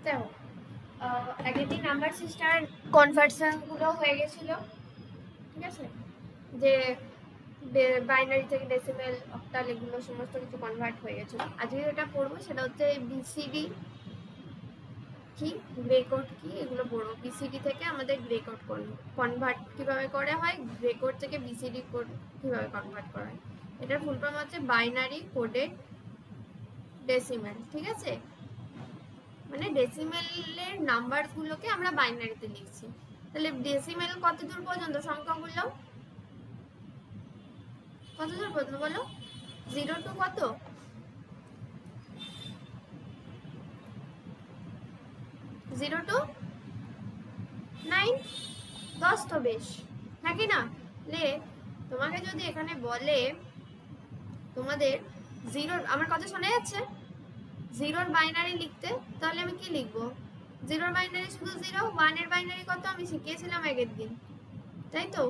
দেখো আগের দিন নাম্বার সিস্টেম কনভার্সনগুলো হয়ে গেছিল, ঠিক আছে, যে বাইনারি থেকে ডেসিমেল অক্টাল এগুলো সমস্ত কিছু কনভার্ট হয়ে গেছিল। আজকে যেটা পড়বো সেটা হচ্ছে বিসিডি কি, গ্রে কোড কি, এগুলো পড়বো। বিসিডি থেকে আমাদের গ্রে কোড কনভার্ট কিভাবে করে হয়, গ্রে কোড থেকে বিসিডি কোড কিভাবে কনভার্ট করা হয়। এটার ফুল ফর্ম হচ্ছে বাইনারি কোডেড ডেসিমেল, ঠিক আছে, মানে ডেসিমেলের নাম্বারগুলোকে আমরা বাইনারিতে লিখছি। তাহলে ডেসিমেল কত দূর পর্যন্ত সংখ্যাগুলো, কত দূর পর্যন্ত বলো? 0 টু কত? 0 টু 9, 10 তো বেশ, হ্যাঁ কি না? লে তোমাকে যদি এখানে বলে তোমাদের 0, আমার কথা শোনা যাচ্ছে, 0 বাইনারি লিখতে, তাহলে আমি কি লিখবো? 0 বাইনারি শুধু 0, 1 এর বাইনারি কত আমি শিখিয়েছিলাম আগের দিন, তাই তো?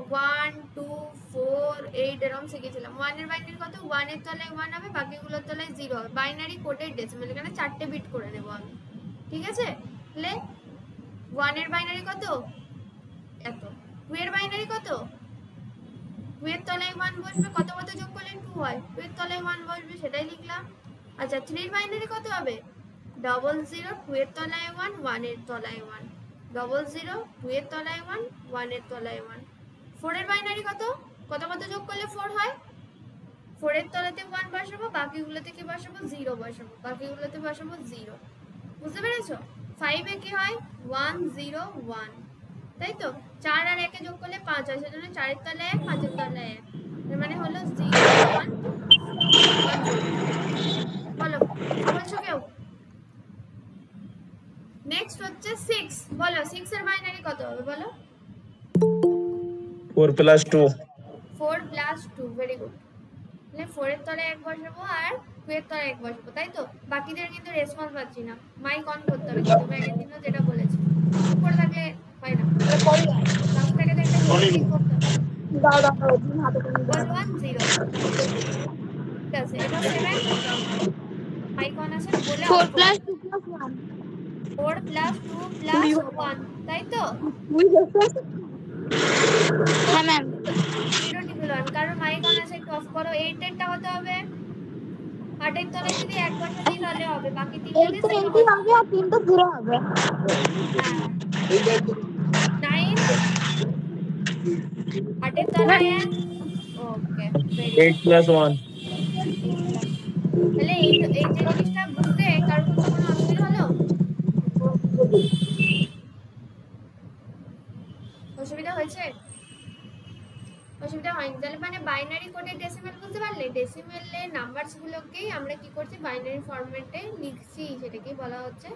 1 2 4 8 এরকম শিখেছিলাম। 1 এর বাইনারি কত? 1 এর তলায় 1 হবে, বাকিগুলোর তলায় 0 হবে। বাইনারি কোডেড ডেসিমেল, এখানে 4টে বিট করে নেব আমি, ঠিক আছে? তাহলে 1 এর বাইনারি কত? এত। 2 এর বাইনারি কত? 2 এর তলায় 1 বসবে, কত কত যোগ করলে 2 হয়, 2 এর তলায় 1 বসবে, সেটাই লিখলাম। আচ্ছা 3 এর বাইনারি কত হবে? 00, 2 এর তলায় 1, 1 এর তলায় 1, 00, 2 এর তলায় 1, 1 এর তলায় 1। 4 এর বাইনারি কত? কত কত যোগ করলে 4 হয়? 4 এর তলাতে 1 বসাবো, বাকিগুলোতে কি বসাবো? 0 বসাবো, বাকিগুলোতে বসাবো 0। বুঝতে পেরেছো? 5 এ কি হয়? 1 0 1, তাই তো? 4 আর 1 এ যোগ করলে 5 হয়, সেজন্য 4 এর তলায় 1, 5 এর তলায় 1, এর মানে হলো 0 1 1। বলো, বলছো কেউ? নেক্সট হচ্ছে 6, বলো 6 এর বাইনারি কত হবে বলো? 4 plus 2। 4 plus 2, very good. তাহলে 4 এর তলায় 1 বসাবো আর 2 এর তলায় 1 বসাবো, তাই তো? বাকিদের কিন্তু রেসপন্স পাচ্ছি না, মাইক অন করতে হবে কিন্তু, আগের দিনও যেটা বলেছি, করে থাকলে হয় না। লাস্ট থেকে তো একটা হেল্প করতে হবে। 1 1 0, ঠিক আছে। এবার 7, মাইক অন আছে বলে 4 plus 2 plus 1, 4 plus 2 plus 1, তাই তো? হ্যাঁ ম্যাম। 0 টিপে 1, কারণ মাইক অন আছে, একটু অফ করো। 8 এরটা হতে হবে 8 এর তলায় যদি 1 বসা দিই তাহলে হবে, বাকি 3টাতে 0 80 হবে আর 3টা 0 হবে। হ্যাঁ 9, 8 এর তলায় 1, ওকে, ভেরি 8 plus 1। তাহলে এই যে জিনিসটা বুঝতে কারোর কোনো অসুবিধা হলো? অসুবিধা হয়েছে? অসুবিধা হয়নি? তাহলে মানে বাইনারি কোডের ডেসিমেল বুঝতে পারলে? ডেসিমেলের নাম্বারসগুলোকেই আমরা কি করছি, বাইনারি ফরম্যাটে লিখছি, সেটাকেই বলা হচ্ছে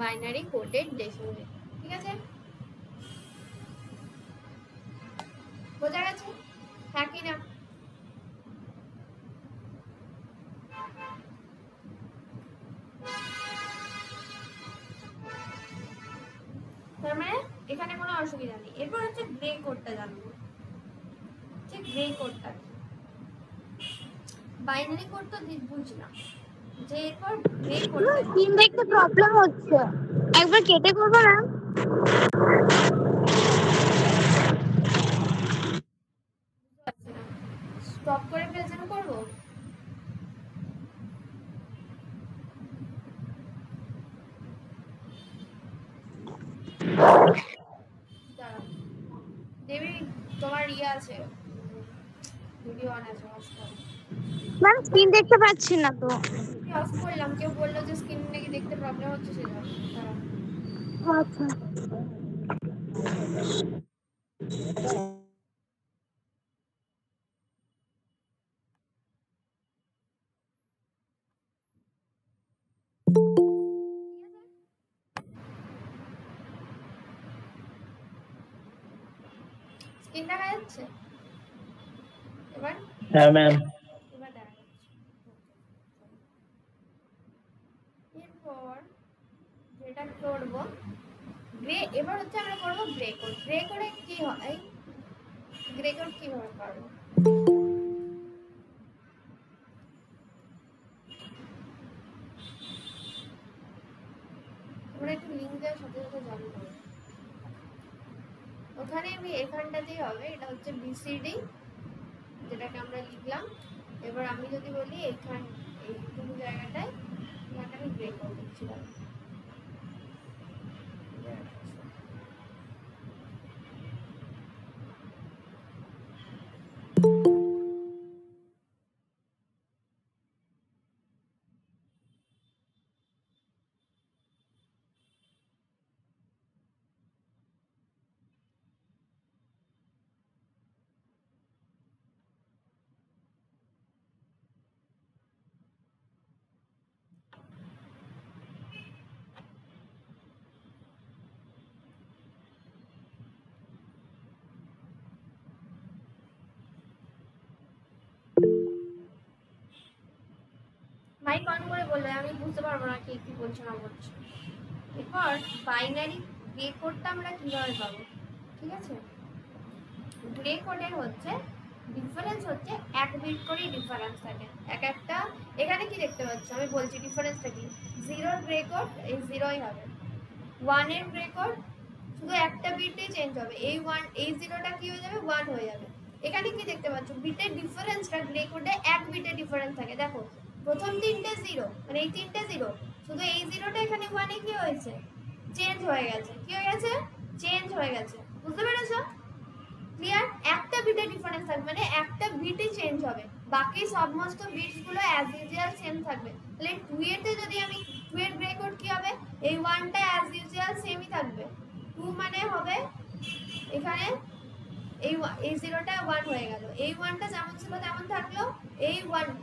বাইনারি কোডেড ডেসিমেল, ঠিক আছে? বোঝা গেছে, হ্যাঁ কি না? তার মানে এখানে কোনো অসুবিধা নেই। এরপর হচ্ছে গ্রে কোডটা জানবো, ঠিক? গ্রে কোডটা বাইনারি কোড তো বুঝলাম, যে এরপর গ্রে কোডটা স্ক্রিন দেখতে প্রবলেম হচ্ছে, একবার কেটে করবো না? স্টপ করে প্রেজেন্ট করবো? দেবী তোমার ইয়ে আছে, ভিডিও অন আছে, অফ করো। ম্যাম স্ক্রিন দেখতে পাচ্ছি না তো। অফ করলাম, কেউ বললো যে স্ক্রিন নাকি দেখতে প্রবলেম হচ্ছে, সেজন্য। আচ্ছা স্ক্রিন দেখা যাচ্ছে এবার? হ্যাঁ ম্যাম। এবার দেখা যাচ্ছে। এরপর যেটা করবো গ্রে, এবার হচ্ছে আমরা করবো গ্রে কোড। গ্রে কোডে কি হয়, গ্রে কোড কিভাবে করবো? আমরা একটু লিঙ্ক তুমি এখানটাতেই হবে, এটা হচ্ছে বিসিডি যেটাকে আমরা লিখলাম। এবার আমি যদি বলি এইটুকু জায়গাটায় এখানটা আমি ব্রেক করে দিচ্ছিলাম। মাইক অন করে বলবে, আমি বুঝতে পারবো না কি কি বলছো না বলছো। এরপর বাইনারি গ্রে কোডটা আমরা কিভাবে পাবো, ঠিক আছে? গ্রে কোডের হচ্ছে ডিফারেন্স হচ্ছে 1 বিট করেই ডিফারেন্স থাকে এক একটা। এখানে কি দেখতে পাচ্ছ আমি বলছি ডিফারেন্সটা কি। 0 গ্রে কোড এই 0ই হবে, 1 এর গ্রে কোড শুধু একটা বিটেই চেঞ্জ হবে, এই 0টা কি হয়ে যাবে 1 হয়ে যাবে। এখানে কি দেখতে পাচ্ছ বিটের ডিফারেন্সটা গ্রে কোডে 1 বিটের ডিফারেন্স থাকে। দেখো প্রথম তিনটে 0 মানে এই তিনটে 0, শুধু এই 0টা এখানে 1 এ কি হয়েছে চেঞ্জ হয়ে গেছে। কি হয়ে গেছে? চেঞ্জ হয়ে গেছে। বুঝতে পেরেছো? ক্লিয়ার? একটা বিটের ডিফারেন্স থাকবে মানে একটা বিটই চেঞ্জ হবে, বাকি সমস্ত বিটস গুলো অ্যাজ ইউজুয়াল সেম থাকবে। তাহলে 2 এতে যদি আমি 2 এর ব্রেক কোড কি হবে, এই 1টা অ্যাজ ইউজুয়াল সেমই থাকবে। 2 মানে হবে এখানে এই 0টা 1 হয়ে গেল, এই 1টা যেমন ছিল তেমন থাকলো,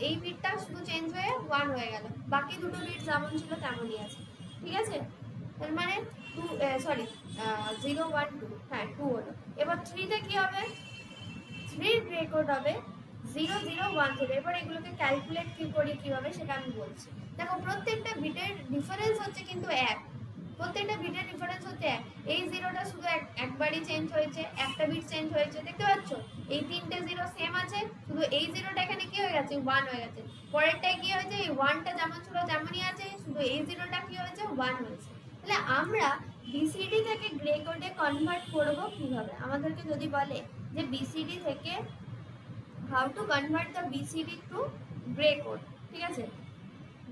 এই বিটটা শুধু চেঞ্জ হয়ে 1 হয়ে গেল, বাকি দুটো বিট যেমন ছিল তেমনই আছে। ঠিক আছে? তার মানে 2 সরি 0 1 2, হ্যাঁ 2 হলো। এবার 3 তে কি হবে? 3 গ্রে কোড হবে 0 0 1 0। এবার এগুলোকে ক্যালকুলেট কি করি কিভাবে সেটা আমি বলছি। দেখো প্রত্যেকটা বিটের ডিফারেন্স হচ্ছে কিন্তু 1, প্রত্যেকটা বিটের ডিফারেন্স হচ্ছে 1। এই 0টা শুধু একবারই চেঞ্জ হয়েছে, একটা বিট চেঞ্জ হয়েছে, দেখতে পাচ্ছ? এই তিনটে 0 সেম আছে, শুধু এই 0টা এখানে কি হয়ে গেছে 1 হয়ে গেছে। পরেরটায় কি হয়েছে, এই 1টা যেমন ছিল তেমনই আছে, শুধু এই 0টা কি হয়েছে 1 হয়েছে। তাহলে আমরা বিসিডি থেকে গ্রে কোডে কনভার্ট করব কিভাবে? আমাদেরকে যদি বলে যে বিসিডি থেকে how to convert the BCD to Gray code, ঠিক আছে?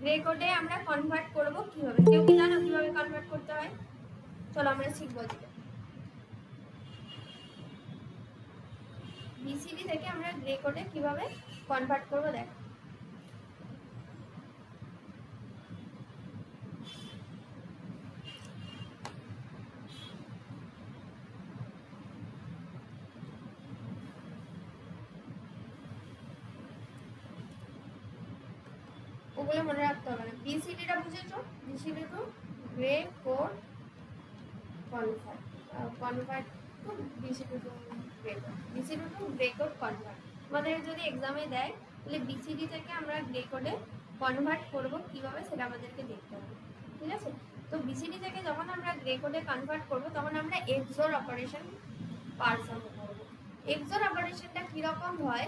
গ্রে কোডে আমরা কনভার্ট করব কিভাবে? কেউ কি জানো কিভাবে কনভার্ট করতে হয়? চলো আমরা শিখবো আজকে। বিসিডি থেকে আমরা গ্রে কোডে কিভাবে কনভার্ট করব দেখ। ওগুলো মনে রাখতে হবে না। বিসিডিটা বুঝেছো? BCD to Gray code convert to BCD to Gray code, BCD to Gray code convert. আমাদের যদি এক্সামে দেয় তাহলে বিসিডি থেকে আমরা গ্রে কোডে কনভার্ট করব কিভাবে সেটা আমাদেরকে দেখতে হবে। ঠিক আছে? তো বিসিডি থেকে যখন আমরা গ্রে কোডে কনভার্ট করব তখন আমরা এক্সওর অপারেশন পারফর্ম করব। এক্সওর অপারেশনটা কিরকম হয়?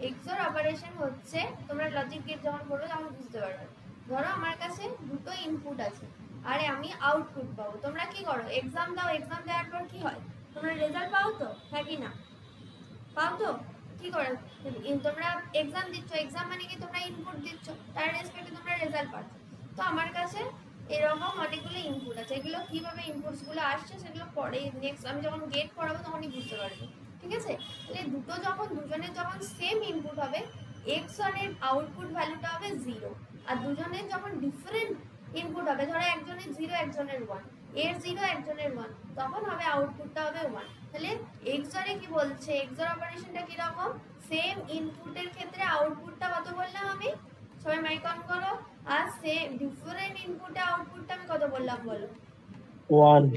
এক্সওর অপারেশন হচ্ছে, তোমরা লজিক গেট যখন করবে তখন বুঝতে পারবে। ধরো আমার কাছে দুটো ইনপুট আছে আর আমি আউটপুট পাবো। তোমরা কি করো? এক্সাম দাও, এক্সাম দেওয়ার পর কি হয়? তোমরা রেজাল্ট পাও তো, হ্যাঁ কি না? পাও তো? কি করে তোমরা এক্সাম দিচ্ছ? এক্সাম মানে কি তোমরা ইনপুট দিচ্ছ, তার রেসপেক্টে তোমরা রেজাল্ট পাচ্ছ। তো আমার কাছে এরকম অনেকগুলো ইনপুট আছে, এগুলো কিভাবে ইনপুটস গুলো আসছে সেগুলো পরে নেক্সট আমি যখন গেট পড়াবো তখনই বুঝতে পারবে। ঠিক আছে? তাহলে দুজনের যখন সেম ইনপুট হবে, x1 এর আউটপুট ভ্যালুটা হবে 0, আর দুজনের যখন ডিফারেন্ট ইনপুট হবে, ধরো একজনের 0 একজনের 1, এর 0 একজনের 1, তখন হবে আউটপুটটা হবে 1। তাহলে XOR এ কি বলছে? XOR অপারেশনটা কি রকম? সেম ইনপুটের ক্ষেত্রে আউটপুটটা কত বললাম আমি? সবাই মাইক অন করো। আর সেম ডিফারেন্ট ইনপুটে আউটপুটটা আমি কত বললাম বলো? 1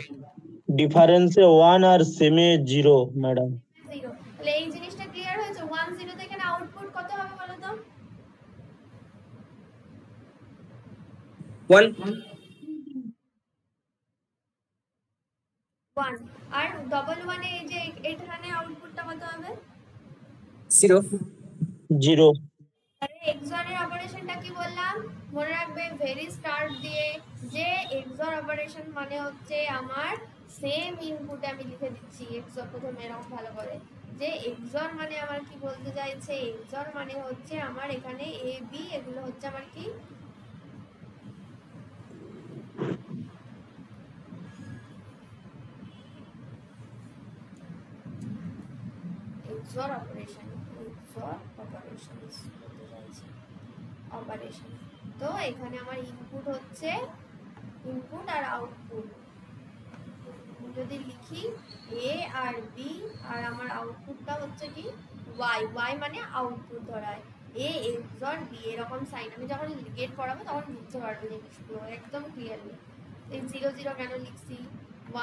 ডিফারেন্সে 1 আর সেমে 0 ম্যাডাম। 0। তাহলে এই জিনিসটা ক্লিয়ার হয়েছে? 1 0 তে এখানে আউটপুট কত হবে বলো তো? 1 1। আর ডবল 1 এ এই যে এখানে আউটপুটটা কত হবে? 0 0 আরে XOR এর অপারেশনটা কি বললাম মনে রাখবে ভেরি স্টার্ট দিয়ে, যে XOR অপারেশন মানে হচ্ছে আমার সেম ইনপুটে আমি লিখে দিচ্ছি এক্সর প্রথমে এরকম ভালো করে যে এক্সর মানে আমার কি বলতে চাইছে, এক্সর মানে হচ্ছে আমার এখানে এ বি এগুলো হচ্ছে আমার কি এক্সর অপারেশন, এক্সর অপারেশনস বলতে চাইছি অপারেশন। তো এখানে আমার ইনপুট হচ্ছে ইনপুট আর আউটপুট যদি লিখি এ আর বি আর আমার আউটপুটটা হচ্ছে কি ওয়াই, ওয়াই মানে আউটপুট ধরায় এ এক্সর বি এরকম সাইন আমি যখন গেট করাবো তখন বুঝতে পারবো জিনিসগুলো একদম ক্লিয়ারলি। এই 0 0 কেন লিখছি,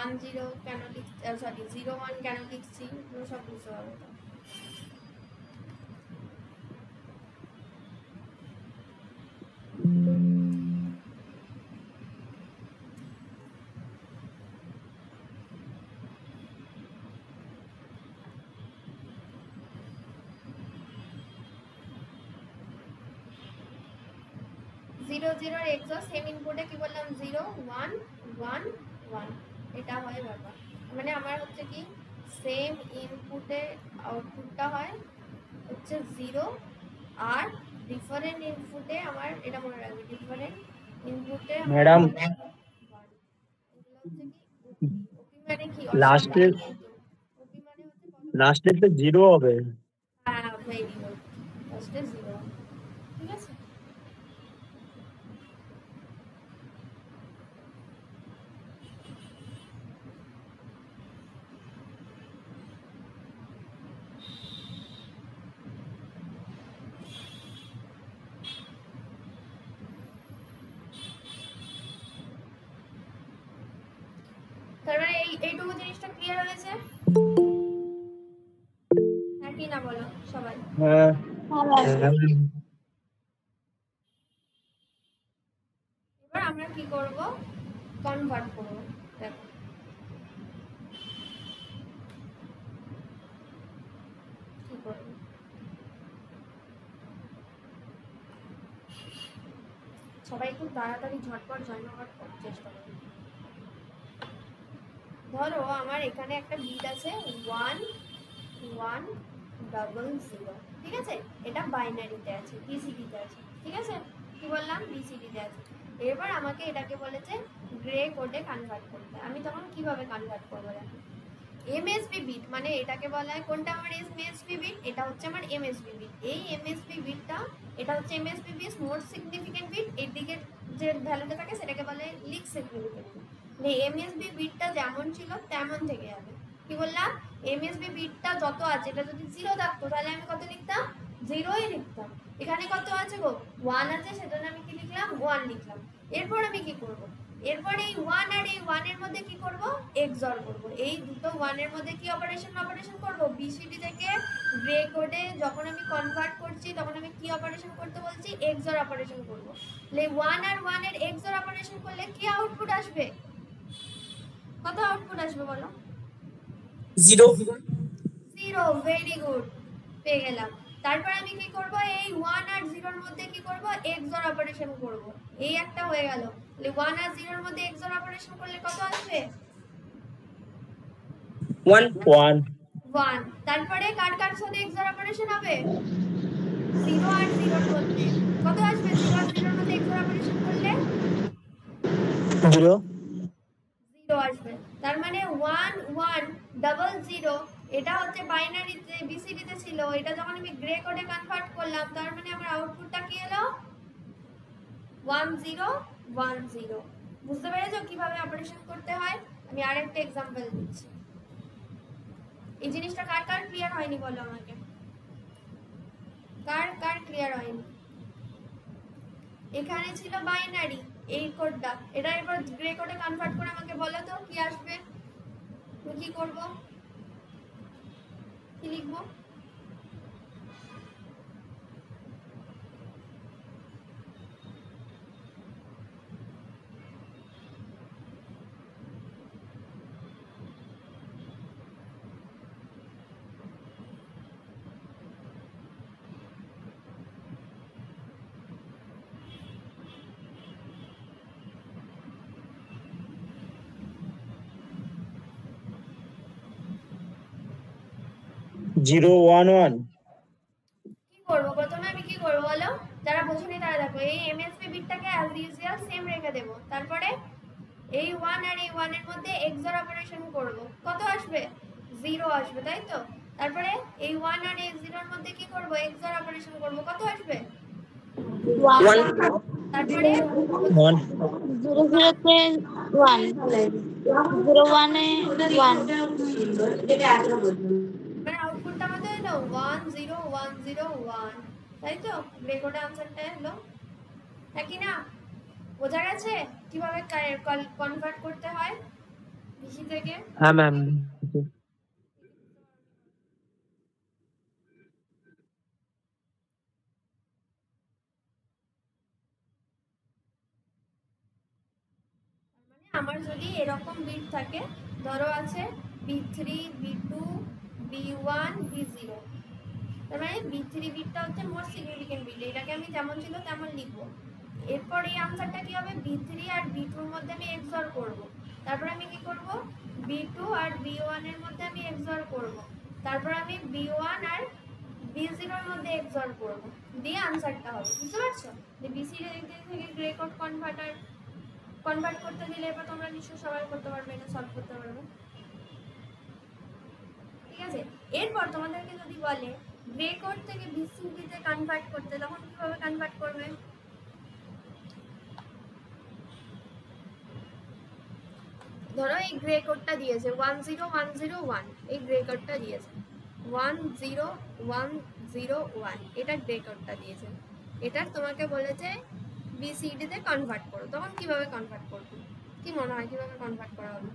1 0 কেন লিখছি, সরি 0 1 কেন লিখছি এগুলো সব বুঝতে পারবো। জিরো জিরোর এক্সর সেম ইনপুটে কি বললাম 0 1 1 1 এটা হয় ব্যাপার, মানে আমার হচ্ছে কি সেম ইনপুটে আউটপুটটা হয় হচ্ছে 0 আর ডিফারেন্ট ইনপুটে আমার এটা মনে রাখবে ডিফারেন্ট ইনপুটে ম্যাডাম মানে কি লাস্টে ওপি মানে হচ্ছে লাস্টে তো 0 হবে। হ্যাঁ ভেরি গুড লাস্টে 0 ঠিক আছে। তারপরে এইটুকু জিনিসটা ক্লিয়ার হয়েছে, হ্যাঁ কি না বলো সবাই? হ্যাঁ এবার আমরা কি করব, কনভার্ট করব। দেখো কি করব, সবাই খুব তাড়াতাড়ি ঝটপট জয়েন করার চেষ্টা করো। ধরো আমার এখানে একটা বিট আছে 1 1 0 0, ঠিক আছে, এটা বাইনারিতে আছে বিসিডিতে আছে, ঠিক আছে, কি বললাম বিসিডিতে আছে। এবার আমাকে এটাকে বলেছে গ্রে কোডে কনভার্ট করতে, আমি তখন কিভাবে কনভার্ট করবো দেখো। এমএসবি বিট মানে এটাকে বলা হয় কোনটা আমার এমএসবি বিট, এটা হচ্ছে আমার এমএসবি বিট। এই এমএসবি বিটটা এটা হচ্ছে MSB bit most significant bit, এর দিকে যে ভ্যালুটা থাকে সেটাকে বলে লিস্ট সিগনিফিকেন্ট বিট। মানে এমএসবি বিটটা যেমন ছিল তেমন থেকে যাবে। কি বললাম, এমএসবি বিটটা যত আছে এটা যদি 0 থাকতো তাহলে আমি কত লিখতাম, 0ই লিখতাম। এখানে কত আছে গো 1 আছে, সেজন্য আমি কি লিখলাম 1 লিখলাম। এরপর আমি কি করব, এরপর এই 1 আর এই 1 এর মধ্যে কি করব, এক্সর করব। এই দুটো 1 এর মধ্যে কি অপারেশন করব, বিসিডি থেকে গ্রে কোডে যখন আমি কনভার্ট করছি তখন আমি কি অপারেশন করতে বলছি, এক্সর অপারেশন করব। তাহলে 1 আর 1 এর এক্সর অপারেশন করলে কি আউটপুট আসবে, কত আউটপুট আসবে বলো? 0 0, ভেরি গুড, পেয়ে গেলাম। তারপর আমি কি করব, এই 1 আর 0 এর মধ্যে কি করব, এক্সর অপারেশন করব। এই একটা হয়ে গেল, তাহলে 1 আর 0 এর মধ্যে এক্সর অপারেশন করলে কত আসবে, 1 1 1। তারপরে কার কার সাথে এক্সর অপারেশন হবে, 0 আর 0 এর মধ্যে কত আসবে, 0 আর 0 এর মধ্যে এক্সর অপারেশন করলে 0 0 আসবে। তার মানে 1 1 0 0 এটা হচ্ছে বাইনারিতে বিসিডিতে ছিল, এটা যখন আমি গ্রে কোডে কনভার্ট করলাম তার মানে আমার আউটপুটটা কি এলো 1 0 1 0। বুঝতে পেরেছো কিভাবে অপারেশন করতে হয়? আমি আরেকটা एग्जांपल দিচ্ছি। এই জিনিসটা কার কার ক্লিয়ার হয়নি বলো আমাকে, কার কার ক্লিয়ার হয়নি? এখানে ছিল বাইনারি এই কোডটা, এটা এবার গ্রে কোডে কনভার্ট করে আমাকে বলো তো কি আসবে, আমি কি করব, কি লিখবো? 0 1 1 কি করবো প্রথমে আমি কি করবো বলো, যারা বোঝেনি তারা দেখো, এই এমএসপি বিটটাকে অ্যাজ ইউজুয়াল সেম রেখে দেবো, তারপরে এই 1 আর এই 1 এর মধ্যে এক্সঅর অপারেশন করব, কত আসবে 0 আসবে, তাই তো। তারপরে এই 1 আর এই 0 এর মধ্যে কি করব, এক্সঅর অপারেশন করব, কত আসবে 1 তারপরে 1 0 0 তে 1 0 1 এ 1 মানে আউটপুটটা আমাদের হলো 1 0 1 0 1, তাই তো। গ্রে কোডে আনসারটা হলো, হ্যাঁ কি না, বোঝা গেছে কিভাবে কনভার্ট করতে হয় বিসি থেকে। হ্যাঁ ম্যাম। আমার যদি এরকম বিট থাকে, ধরো আছে B3 B2 B1 B0, তার মানে B3 বিটটা হচ্ছে মোস্ট সিগনিফিকেন্ট বিট, এটাকে আমি যেমন ছিল তেমন লিখবো। এরপর এই আনসারটা কি হবে, B3 আর B2 এর মধ্যে আমি এক্সঅর করব, তারপর আমি কি করব B2 আর B1 এর মধ্যে আমি এক্সঅর করব, তারপর আমি B1 আর B0 এর মধ্যে এক্সঅর করব, দিয়ে আনসারটা হবে, বুঝতে পারছো। যে BC এর দিক থেকে গ্রে কোড কনভার্ট করতে দিলে এবার তোমরা নিশ্চয়ই সবাই করতে পারবে, এটা সলভ করতে পারবে, ঠিক আছে। এরপর তোমাদেরকে যদি বলে গ্রে কোড থেকে বিসিডি তে কনভার্ট করতে, তখন কিভাবে কনভার্ট করবে, ধরো এই গ্রে কোডটা দিয়েছে 10101, এই গ্রে কোডটা দিয়েছে 10101, এটা গ্রে কোডটা দিয়েছে, এটা তোমাকে বলেছে বিসিডি তে কনভার্ট করো, তখন কিভাবে কনভার্ট করবে, কি মনে হয় কিভাবে কনভার্ট করা হবে।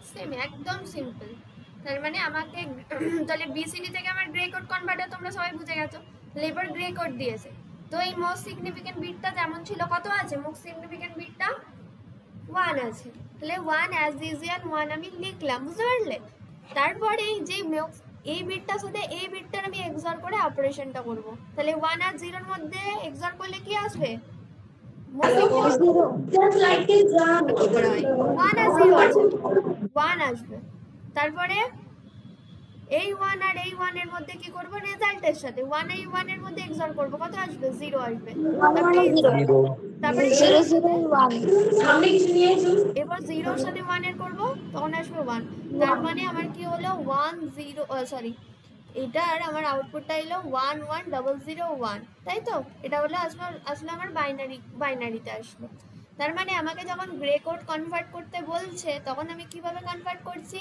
সেম, একদম সিম্পল। তার মানে আমাকে তাহলে বিসিডি থেকে আমার গ্রে কোড কনভার্টার তোমরা সবাই বুঝে গেছো, তাহলে এবার গ্রে কোড দিয়েছে, তো এই মোস্ট সিগনিফিকেন্ট বিটটা যেমন ছিল, কত আছে মোস্ট সিগনিফিকেন্ট বিটটা 1 আছে, তাহলে 1 অ্যাজ ইউজুয়াল 1 আমি লিখলাম, বুঝতে পারলে। তারপরে এই যে এই বিটটার সাথে এই বিটটার আমি এক্সঅর করে অপারেশনটা করব, তাহলে 1 আর 0 এর মধ্যে এক্সঅর করলে কি আসবে, 1 আর 0 আছে, 1 আসবে, তারপরে এই 1 আর এই 1 এর মধ্যে কি করব, রেজাল্টের সাথে 1 এই 1 এর মধ্যে এক্সঅর করব, কত আসবে 0 আসবে, তারপরে 0 তারপরে 0 0 1 এবার 0 এর সাথে 1 এর করব, তখন আসবে 1, তার মানে আমার কি হলো 1 0 সরি, এটার আমার আউটপুটটা এলো 11001, তাই তো। এটা হলো আসলে আমার বাইনারিতে আসলো, তার মানে আমাকে যখন গ্রে কোড কনভার্ট করতে বলছে তখন আমি কিভাবে কনভার্ট করছি,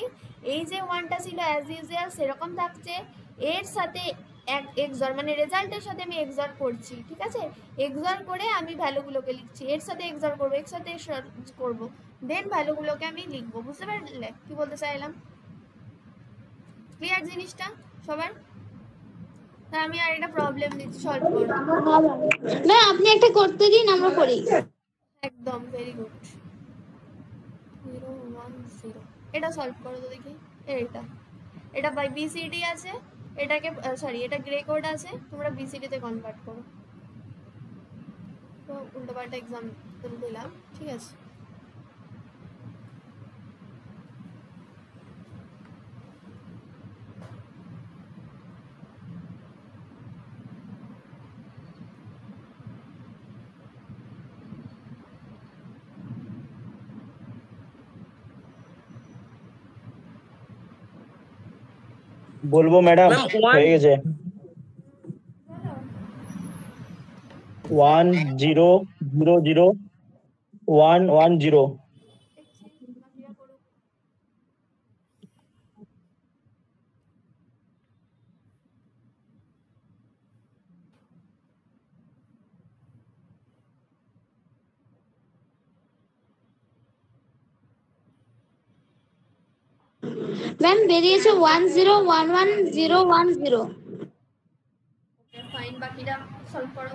এই যে 1টা ছিল অ্যাজ ইউজুয়াল সেরকম থাকছে, এর সাথে এক্সঅর মানে রেজাল্টের সাথে আমি এক্সঅর করছি, ঠিক আছে। এক্সঅর করে আমি ভ্যালুগুলোকে লিখছি, এর সাথে এক্সঅর করবো, এর সাথে করবো, দেন ভ্যালুগুলোকে আমি লিখবো, বুঝতে পারলে কি বলতে চাইলাম, ক্লিয়ার জিনিসটা সবার। তা আমি আর একটা প্রবলেম দিচ্ছি, সলভ করো। ম্যাম আপনি একটা করতে দিন, আমরা করি। একদম ভেরি গুড, 0 1 0, এটা সলভ করো তো দেখি। এটা বাই বিসিডি আছে, এটাকে সরি এটা গ্রে কোড আছে, তোমরা বিসিডি তে কনভার্ট করো, তো উল্টোপাল্টা এক্সাম্পল দিলাম, ঠিক আছে। বলবো ম্যাডাম, Ma'am, one. হয়ে গেছে। বলো। 1 0 0 0 1 1 0। দেখছি বাকিরা করুক। ম্যাম বেরিয়েছে 1011010। ওকে ফাইন, বাকিরা সলভ করো।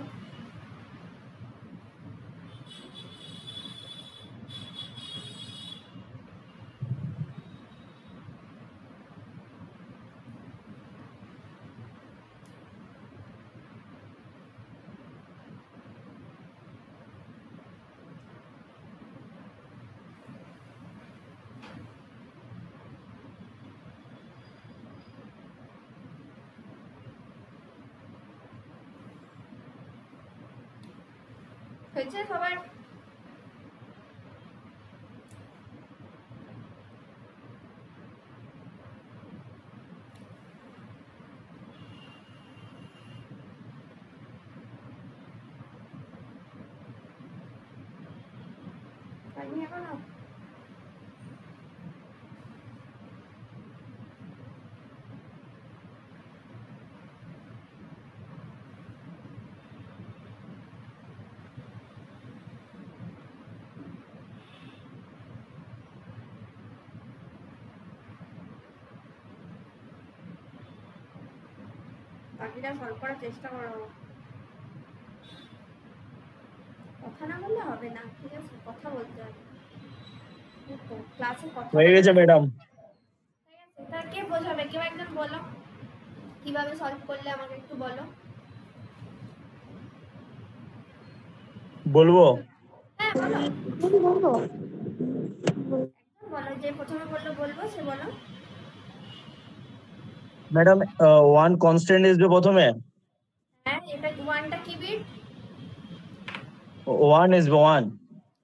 হয়েছে সবার? হয়নি এখনো? বাকিটা সলভ করার চেষ্টা করো। কথা না বললে হবে না, ঠিক আছে? কথা বলতে হবে, ক্লাসে কথা হয়ে গেছে ম্যাডাম। ঠিক আছে, তার কে বোঝাবে? কেউ একজন বলো কিভাবে সলভ করলে, আমাকে একটু বলো। বলবো? হ্যাঁ বলো, বলবো একদম বলো, যে প্রথমে বললো বলবো সে বলো। ম্যাডাম ওয়ান কনস্ট্যান্ট আসবে প্রথমে। হ্যাঁ, এটা ওয়ানটা কি বিট? ওয়ান আসবে, ওয়ান।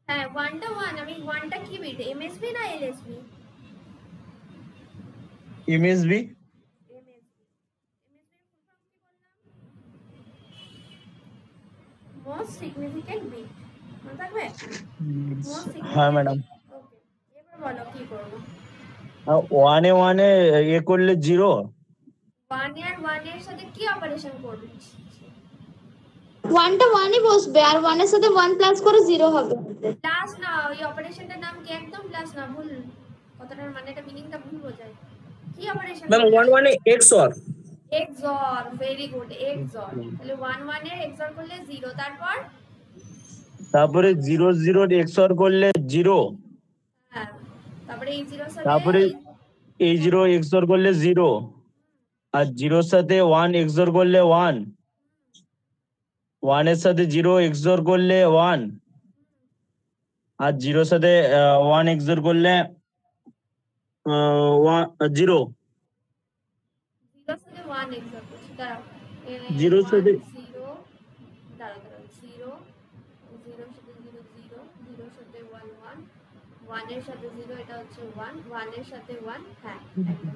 হ্যাঁ, ওয়ানটা ওয়ান। আমি ওয়ানটা কি বিট? এমএসবি না LSB? MSB. Most significant bit, মনে থাকবে? মোস্ট হ্যাঁ সিগনিফিকেন্ট ম্যাডাম। বিট। ওকে, এবার বলো কি করবো। ওয়ানে ওয়ানে এ করলে জিরো। ওয়ান আর ওয়ানের সাথে কি অপারেশন করবে? ওয়ানটা ওয়ানই বসবে আর ওয়ানের সাথে ওয়ান প্লাস করে জিরো হবে। প্লাস না, ওই অপারেশনটার নাম কি? একদম প্লাস না, ভুল। কথাটার মানেটা, মিনিংটা ভুল বোঝায়। কি অপারেশন? ম্যাম 1 1 এ XOR। XOR, very good, XOR। তাহলে 1 1 এর XOR করলে 0, তারপরে জিরো জিরো এক্সঅর করলে জিরো। হ্যাঁ, তারপরে এই 0 সাথে তারপরে এই জিরো এক্সঅর করলে জিরো, আর জিরোর সাথে ওয়ান এক্সঅর করলে ওয়ান, ওয়ানের সাথে জিরো এক্সঅর করলে ওয়ান, আর জিরোর সাথে ওয়ান এক্সঅর করলে জিরো। 0 সাথে 1 XOR করছি, দাঁড়াও। জিরোর সাথে 0, দাঁড়াও 0, 0 সাথে 0 0, 0 সাথে 1 1, 1 এর সাথে 0, এটা হচ্ছে 1, 1 এর সাথে 1, হ্যাঁ একদম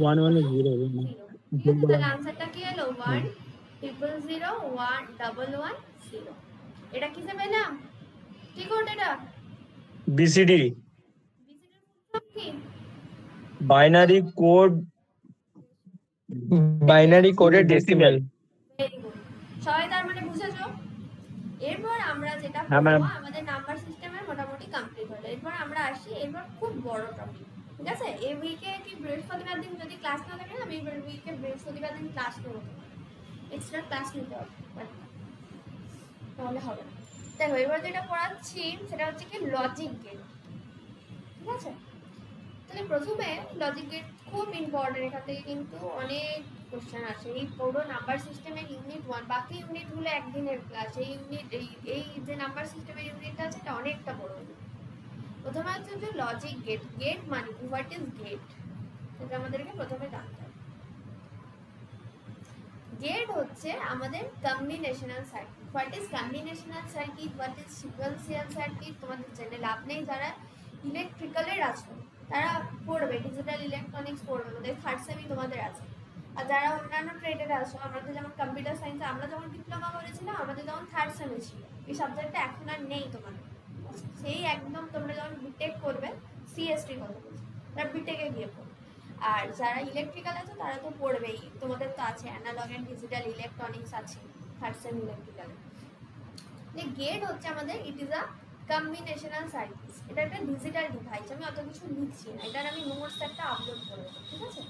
ওয়ান ওয়ান জিরো। 0। ঠিক আছে, তাহলে আনসারটা কি হলো? 1 0 0 1 1 1 0। এটা কিসে পেলাম? কি কোড এটা? বিসিডি, বিসিডির ফুল কি? বাইনারি কোড, বাইনারি কোডের ডেসিমেল। ভেরি গুড, সবাই তার মানে বুঝেছো? এরপর আমরা যেটা হ্যাঁ, করবো, ma'am। আমাদের নাম্বার সিস্টেমের মোটামুটি কমপ্লিট হলো। এরপর আমরা আসি, এরপর খুব বড় টপিক, ঠিক আছে? এই উইকে কি বৃহস্পতিবার দিন যদি ক্লাস না থাকে না, আমি এই উইকে বৃহস্পতিবার দিন ক্লাস নেবো, এক্সট্রা ক্লাস নিতে হবে, তাহলে হবে না। দেখো, এবার যেটা পড়াচ্ছি সেটা হচ্ছে কি লজিক গেট, ঠিক আছে? তাহলে প্রথমে লজিক গেট খুব ইম্পর্টেন্ট, এখান থেকে কিন্তু অনেক কোশ্চেন আসে। এই পুরো নাম্বার সিস্টেমের ইউনিট 1, বাকি ইউনিটগুলো একদিনের ক্লাস। এই ইউনিট, এই যে নাম্বার সিস্টেমের ইউনিটটা আছে এটা অনেকটা বড়। প্রথমে হচ্ছে যে লজিক গেট। গেট মানে কি? What is gate? সেটা আমাদেরকে প্রথমে জানতে হবে। গেট হচ্ছে আমাদের combinational circuit. What is combinational circuit, what is sequential circuit তোমাদের জেনে লাভ নেই। যারা ইলেকট্রিক্যালের আছো তারা পড়বে, ডিজিটাল ইলেকট্রনিক্স পড়বে, আমাদের থার্ড সেমি তোমাদের আছে। আর যারা অন্যান্য ট্রেডের আছো, আমাদের যেমন কম্পিউটার সায়েন্স, আমরা যখন ডিপ্লোমা করেছিলাম আমাদের যখন থার্ড সেমি ছিল, এই সাবজেক্টটা এখন আর নেই তোমাদের। সেই একদম তোমরা যখন বিটেক করবে, সিএসটি কথা বলছি, তারা বিটেকে গিয়ে পড়বে। আর যারা ইলেকট্রিক্যাল আছে তারা তো পড়বেই, তোমাদের তো আছে অ্যানালগ অ্যান্ড ডিজিটাল ইলেকট্রনিক্স আছে থার্ড সেম ইলেকট্রিক্যাল। গেট হচ্ছে আমাদের, ইট ইজ আ কম্বিনেশনাল সার্কিট। এটা একটা ডিজিটাল ডিভাইস, আমি অত কিছু লিখছি না, এটার আমি নোটস একটা আপলোড করে দেবো, ঠিক আছে?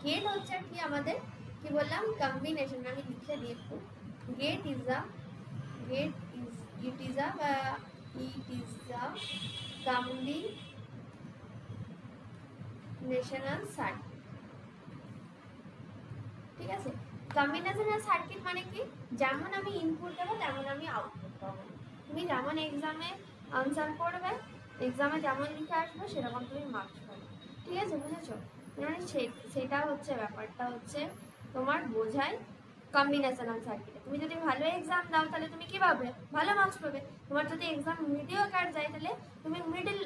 গেট হচ্ছে কি আমাদের, কি বললাম, কম্বিনেশন। আমি লিখে দিই একটু। Gate is a combinational circuit, ঠিক আছে? কম্বিনেশনাল সার্কিট মানে কি? যেমন আমি ইনপুট দেবো তেমন আমি আউটপুট পাবো। তুমি যেমন এক্সামে আনসার করবে, এক্সামে যেমন লিখে আসবে সেরকম তুমি মার্কস পাবে, ঠিক আছে? বুঝেছো? মানে সেটা হচ্ছে ব্যাপারটা, হচ্ছে তোমার বোঝায় কম্বিনেশনাল সার্কিটে। তুমি যদি ভালো এক্সাম দাও তাহলে তুমি কি পাবে? ভালো মার্কস পাবে। তোমার যদি এক্সাম মিডিওকার যায় তাহলে তুমি মিডল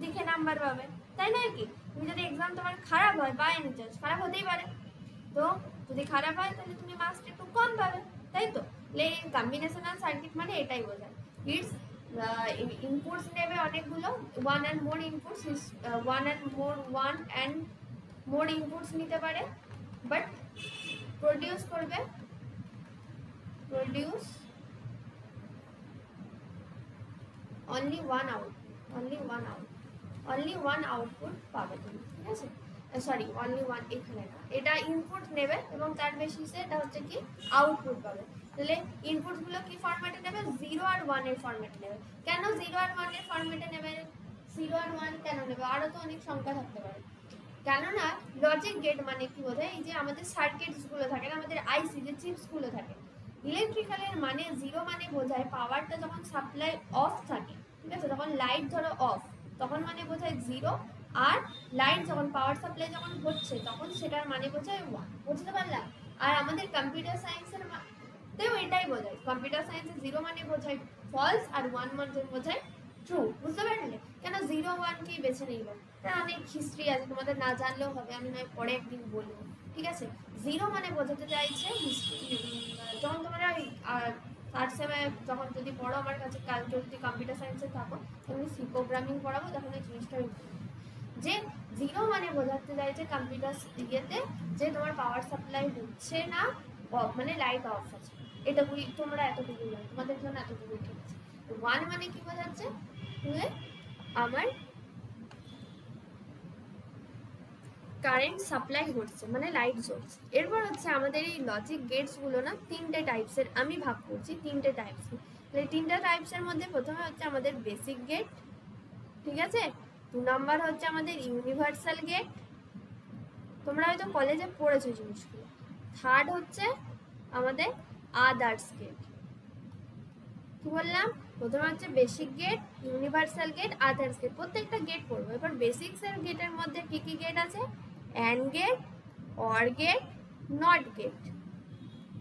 দিকে নাম্বার পাবে, তাই নয় কি? তুমি যদি এক্সাম তোমার খারাপ হয়, বাই এনি চান্স খারাপ হতেই পারে, তো যদি খারাপ হয় তাহলে তুমি মার্কস একটু কম পাবে, তাই তো? এই কম্বিনেশনাল সার্কিট মানে এটাই বোঝায়। ইটস ইনপুটস নেবে অনেকগুলো, ওয়ান অ্যান্ড মোর ইনপুটস নিতে পারে, বাট প্রডিউস করবে only one output পাবে তুমি, ঠিক আছে? সরি, only one এখানে না, এটা ইনপুট নেবে এবং তার বেসিসে এটা হচ্ছে কি আউটপুট পাবে। তাহলে ইনপুটগুলো কি ফরম্যাটে নেবে? 0 আর 1 এর ফরম্যাটে নেবে। কেন 0 আর 1 এর ফরম্যাটে নেবে? 0 আর 1 কেন নেবে? আরও তো অনেক সংখ্যা থাকতে পারে। কেননা লজিক গেট মানে কি বোঝায়? এই যে আমাদের সার্কিটসগুলো থাকে না, আমাদের আইসি যে চিপসগুলো থাকে, ইলেকট্রিক্যালের মানে 0 মানে বোঝায় পাওয়ারটা যখন সাপ্লাই অফ থাকে, ঠিক আছে? যখন লাইট ধরো অফ, তখন মানে বোঝায় 0, আর লাইট যখন পাওয়ার সাপ্লাই যখন হচ্ছে তখন সেটার মানে বোঝায় 1। বুঝতে পারলাম? আর আমাদের কম্পিউটার সায়েন্সের তেও এটাই বোঝায়। কম্পিউটার সায়েন্সে 0 মানে বোঝায় ফলস আর 1 মানে বোঝায় ট্রু। বুঝতে পারলে? কেন 0 1কেই বেছে নিলাম? তার অনেক হিস্ট্রি আছে, তোমাদের না জানলেও হবে, আমি নয় পরে একদিন বলবো, ঠিক আছে? 0 মানে বোঝাতে চাইছে হিস্ট্রি। যখন তোমরা থার্ড সেমে যখন যদি পড়ো আমার কাছে, কাল যদি কম্পিউটার সায়েন্সে থাকো তুমি সি প্রোগ্রামিং পড়াবো, তখন এই জিনিসটা যে 0 মানে বোঝাতে চাইছে কম্পিউটার ইয়েতে যে তোমার পাওয়ার সাপ্লাই হচ্ছে না, মানে লাইট অফ আছে। এটুকুই তোমরা এতটুকুই জানো, তোমাদের জন্য এতটুকুই ঠিক আছে। 1 মানে কি বোঝাচ্ছে? আমার কারেন্ট সাপ্লাই হচ্ছে, মানে লাইট জ্বলছে। এরপর হচ্ছে আমাদের এই লজিক গেটসগুলো না 3টে টাইপসের আমি ভাগ করছি, 3টে টাইপস। এই 3টে টাইপসের মধ্যে প্রথমে হচ্ছে আমাদের বেসিক গেট, ঠিক আছে? 2 নাম্বার হচ্ছে আমাদের ইউনিভার্সাল গেট, তোমরা হয়তো কলেজে পড়েছো জিনিসগুলো। থার্ড হচ্ছে আমাদের আদার্স গেট। কি বললাম? প্রথমে হচ্ছে basic gate, universal gate, others gate, প্রত্যেকটা গেট পড়বো। এবার বেসিক্সের গেটের মধ্যে কি কি গেট আছে? AND gate, OR gate, NOT gate,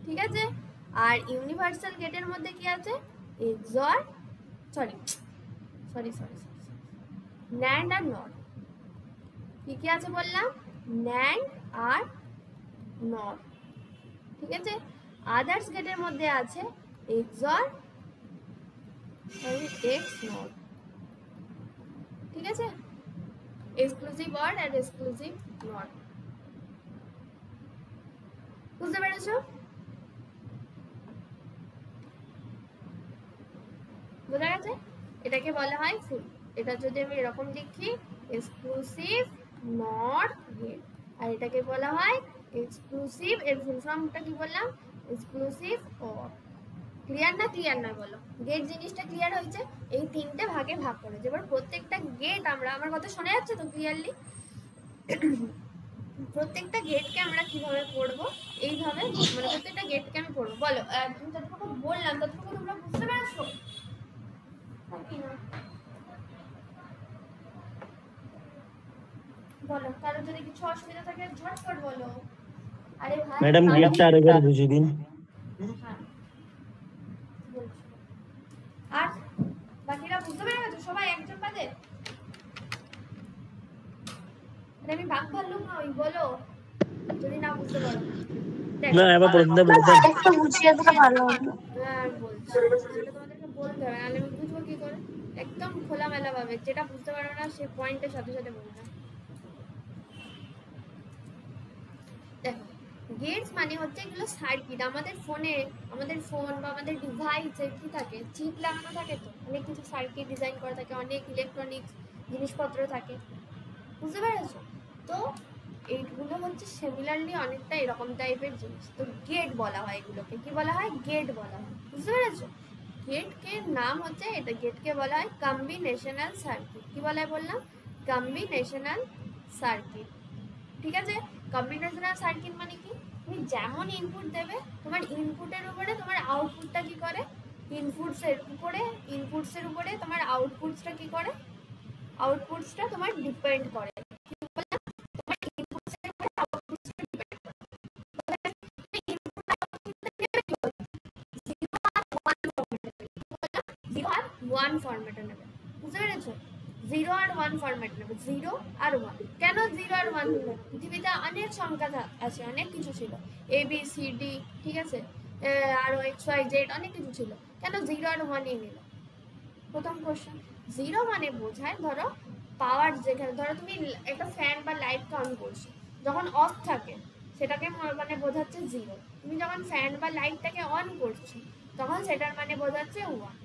ঠিক আছে? আর ইউনিভার্সাল গেটের মধ্যে কি আছে? এক্সঅর, সরি ন্যান্ড আর নট। কি কি আছে বললাম? ন্যান্ড আর নট, ঠিক আছে? আদার্স গেটের মধ্যে আছে এক্সঅর, এক্স নট, ঠিক আছে? এক্সক্লুসিভ অর আর এক্সক্লুসিভ নট। বুঝতে পেরেছো? বোঝা গেছে? এটাকে বলা হয় ফুল। এটা যদি আমি এরকম লিখি, এক্সক্লুসিভ নট গেট, আর এটাকে বলা হয় এক্সক্লুসিভ, এর ফুল ফর্মটা কি বললাম? Exclusive or. ক্লিয়ার না? ক্লিয়ার না বলো? গেট জিনিসটা ক্লিয়ার হয়েছে? এই 3টে ভাগে ভাগ করেছে। এবার প্রত্যেকটা গেট আমার কথা শোনা যাচ্ছে তো ক্লিয়ারলি? প্রত্যেকটা গেটকে আমরা কিভাবে পড়বো? এইভাবে, মানে প্রত্যেকটা গেটকে আমি পড়বো। বলো, তুমি যতটুকু বললাম ততটুকু তোমরা বুঝতে পেরেছো? বলো, কারো যদি কিছু অসুবিধা থাকে ঝটপট বলো। আরে ভাই ম্যাডাম গেটটা আরেকবার বুঝিয়ে দিন। হ্যাঁ, বলছি। আর বাকিরা বুঝতে পেরে গেছো সবাই একজন বাদে? আমি ভাগ ভাল্লুক নই, বলো যদি না বুঝতে পারো। না, এবার প্রথমটা বলতে একটু বুঝিয়ে দিলে ভালো হবে। হ্যাঁ বলছি, এটা তোমাদেরকে বলতে হবে, নাহলে আমি বুঝবো কি করে? একদম খোলামেলা ভাবে, যেটা বুঝতে পারো না সে পয়েন্টের সাথে সাথে বলবে। দেখো, গেটস মানে হচ্ছে এগুলো সার্কিট। আমাদের ফোন বা আমাদের ডিভাইসে কি থাকে? চিপ লাগানো থাকে, তো অনেক কিছু সার্কিট ডিজাইন করা থাকে, অনেক ইলেকট্রনিক্স জিনিসপত্র থাকে। বুঝতে পেরেছো? তো এইগুলো হচ্ছে সিমিলারলি অনেকটা এরকম টাইপের জিনিস। তো গেট বলা হয় এগুলোকে। কি বলা হয়? গেট বলা হয়। বুঝতে পেরেছো? গেটকে নাম হচ্ছে এটা, গেটকে বলা হয় কম্বিনেশনাল সার্কিট। কি বলা হয় বললাম? কম্বিনেশনাল সার্কিট, ঠিক আছে? কম্বিনেশনাল সার্কিট মানে কি? তুমি যেমন ইনপুট দেবে, তোমার ইনপুটের উপরে তোমার আউটপুটটা কি করে? ইনপুটসের উপরে তোমার আউটপুটসটা কি করে? আউটপুটসটা তোমার ডিপেন্ড করে। তোমার ইনপুটসের উপরে আউটপুটসটা ডিপেন্ড করে। ইনপুট 1 ফরম্যাটে নেবে, বুঝতে পেরেছো? 0 আর 1 ফরম্যাট নেবে, 0 আর 1। কেন 0 আর 1 নেবে? পৃথিবীতে অনেক সংখ্যা আছে, অনেক কিছু ছিল, এ বি সি ডি, ঠিক আছে, আর এক্স ওয়াই জেড, অনেক কিছু ছিল, কেন 0 আর 1ই নিল? প্রথম কোশ্চেন। 0 মানে বোঝায় ধরো পাওয়ার, যেখানে ধরো তুমি একটা ফ্যান বা লাইটকে অন করছো, যখন অফ থাকে সেটাকে মানে বোঝাচ্ছে 0। তুমি যখন ফ্যান বা লাইটটাকে অন করছো তখন সেটার মানে বোঝাচ্ছে 1,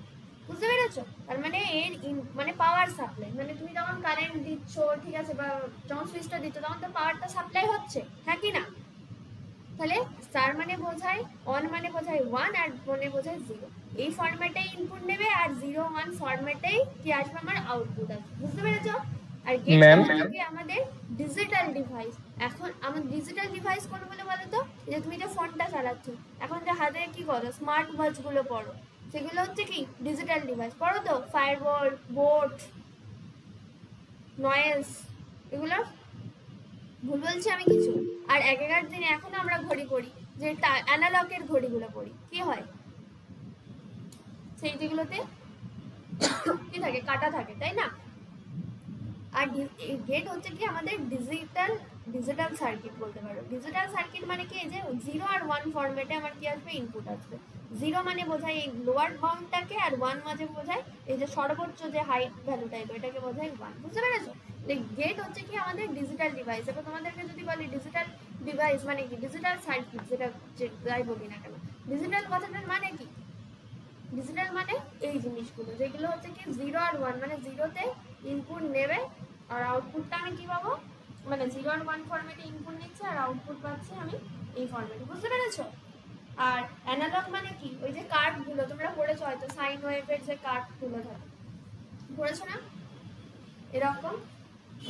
বুঝতে পেরেছো? তার মানে এর মানে পাওয়ার সাপ্লাই, মানে তুমি যখন কারেন্ট দিচ্ছ, ঠিক আছে, বা যখন সুইচটা দিচ্ছ তখন তো পাওয়ারটা সাপ্লাই হচ্ছে, হ্যাঁ কি না? তাহলে স্টার মানে বোঝায়, অন মানে বোঝায় 1, আর মানে বোঝায় 0। এই ফরম্যাটেই ইনপুট নেবে, আর 0 1 ফরম্যাটেই কি আসবে, আমার আউটপুট আসবে, বুঝতে পেরেছো? আর গেটটা হচ্ছে কি আমাদের ডিজিটাল ডিভাইস। এখন আমার ডিজিটাল ডিভাইস কোনগুলো বলো তো? যে তুমি যে ফোনটা চালাচ্ছ, এখন যে হাতে কি করো, স্মার্ট ওয়াচগুলো পড়ো, সেগুলো হচ্ছে কি ডিজিটাল ডিভাইস, পড়ো তো, ফায়ারবল, বোট, নয়েজ, এগুলো ভুল বলছি আমি কিছু? আর আগেকার দিনে এখনো আমরা ঘড়ি পড়ি, যে অ্যানালগের ঘড়িগুলো পড়ি, কি হয় সেই যেগুলোতে কি থাকে, কাটা থাকে, তাই না? আর গেট হচ্ছে কি আমাদের ডিজিটাল সার্কিট বলতে পারো। ডিজিটাল সার্কিট মানে কি, যে 0 আর 1 ফরম্যাটে আমার কি আসবে, ইনপুট আসবে। 0 মানে বোঝায় এই লোয়ার বাউন্ডটাকে, আর 1 মানে বোঝায় এই যে সর্বোচ্চ যে হাইট ভ্যালু টাইপ, এটাকে বোঝায় 1, বুঝতে পেরেছো? গেট হচ্ছে কি আমাদের ডিজিটাল ডিভাইস। এবার তোমাদেরকে যদি বলি ডিজিটাল ডিভাইস মানে কি, ডিজিটাল সার্কিট, যেটা যাই বলি না কেন, ডিজিটাল কথাটার মানে কি? ডিজিটাল মানে এই জিনিসগুলো, যেগুলো হচ্ছে কি 0 আর 1, মানে 0তে ইনপুট নেবে আর আউটপুটটা আমি কি পাবো, মানে 0 আর 1 ফরম্যাটে ইনপুট নিচ্ছে আর আউটপুট পাচ্ছি আমি এই ফরম্যাটে, বুঝতে পেরেছো? আর অ্যানালগ মানে কি, ওই যে কার্ডগুলো তোমরা পড়েছো হয়তো, সাইন ওয়েভের যে কার্ডগুলো থাকে, পড়েছো না? এরকম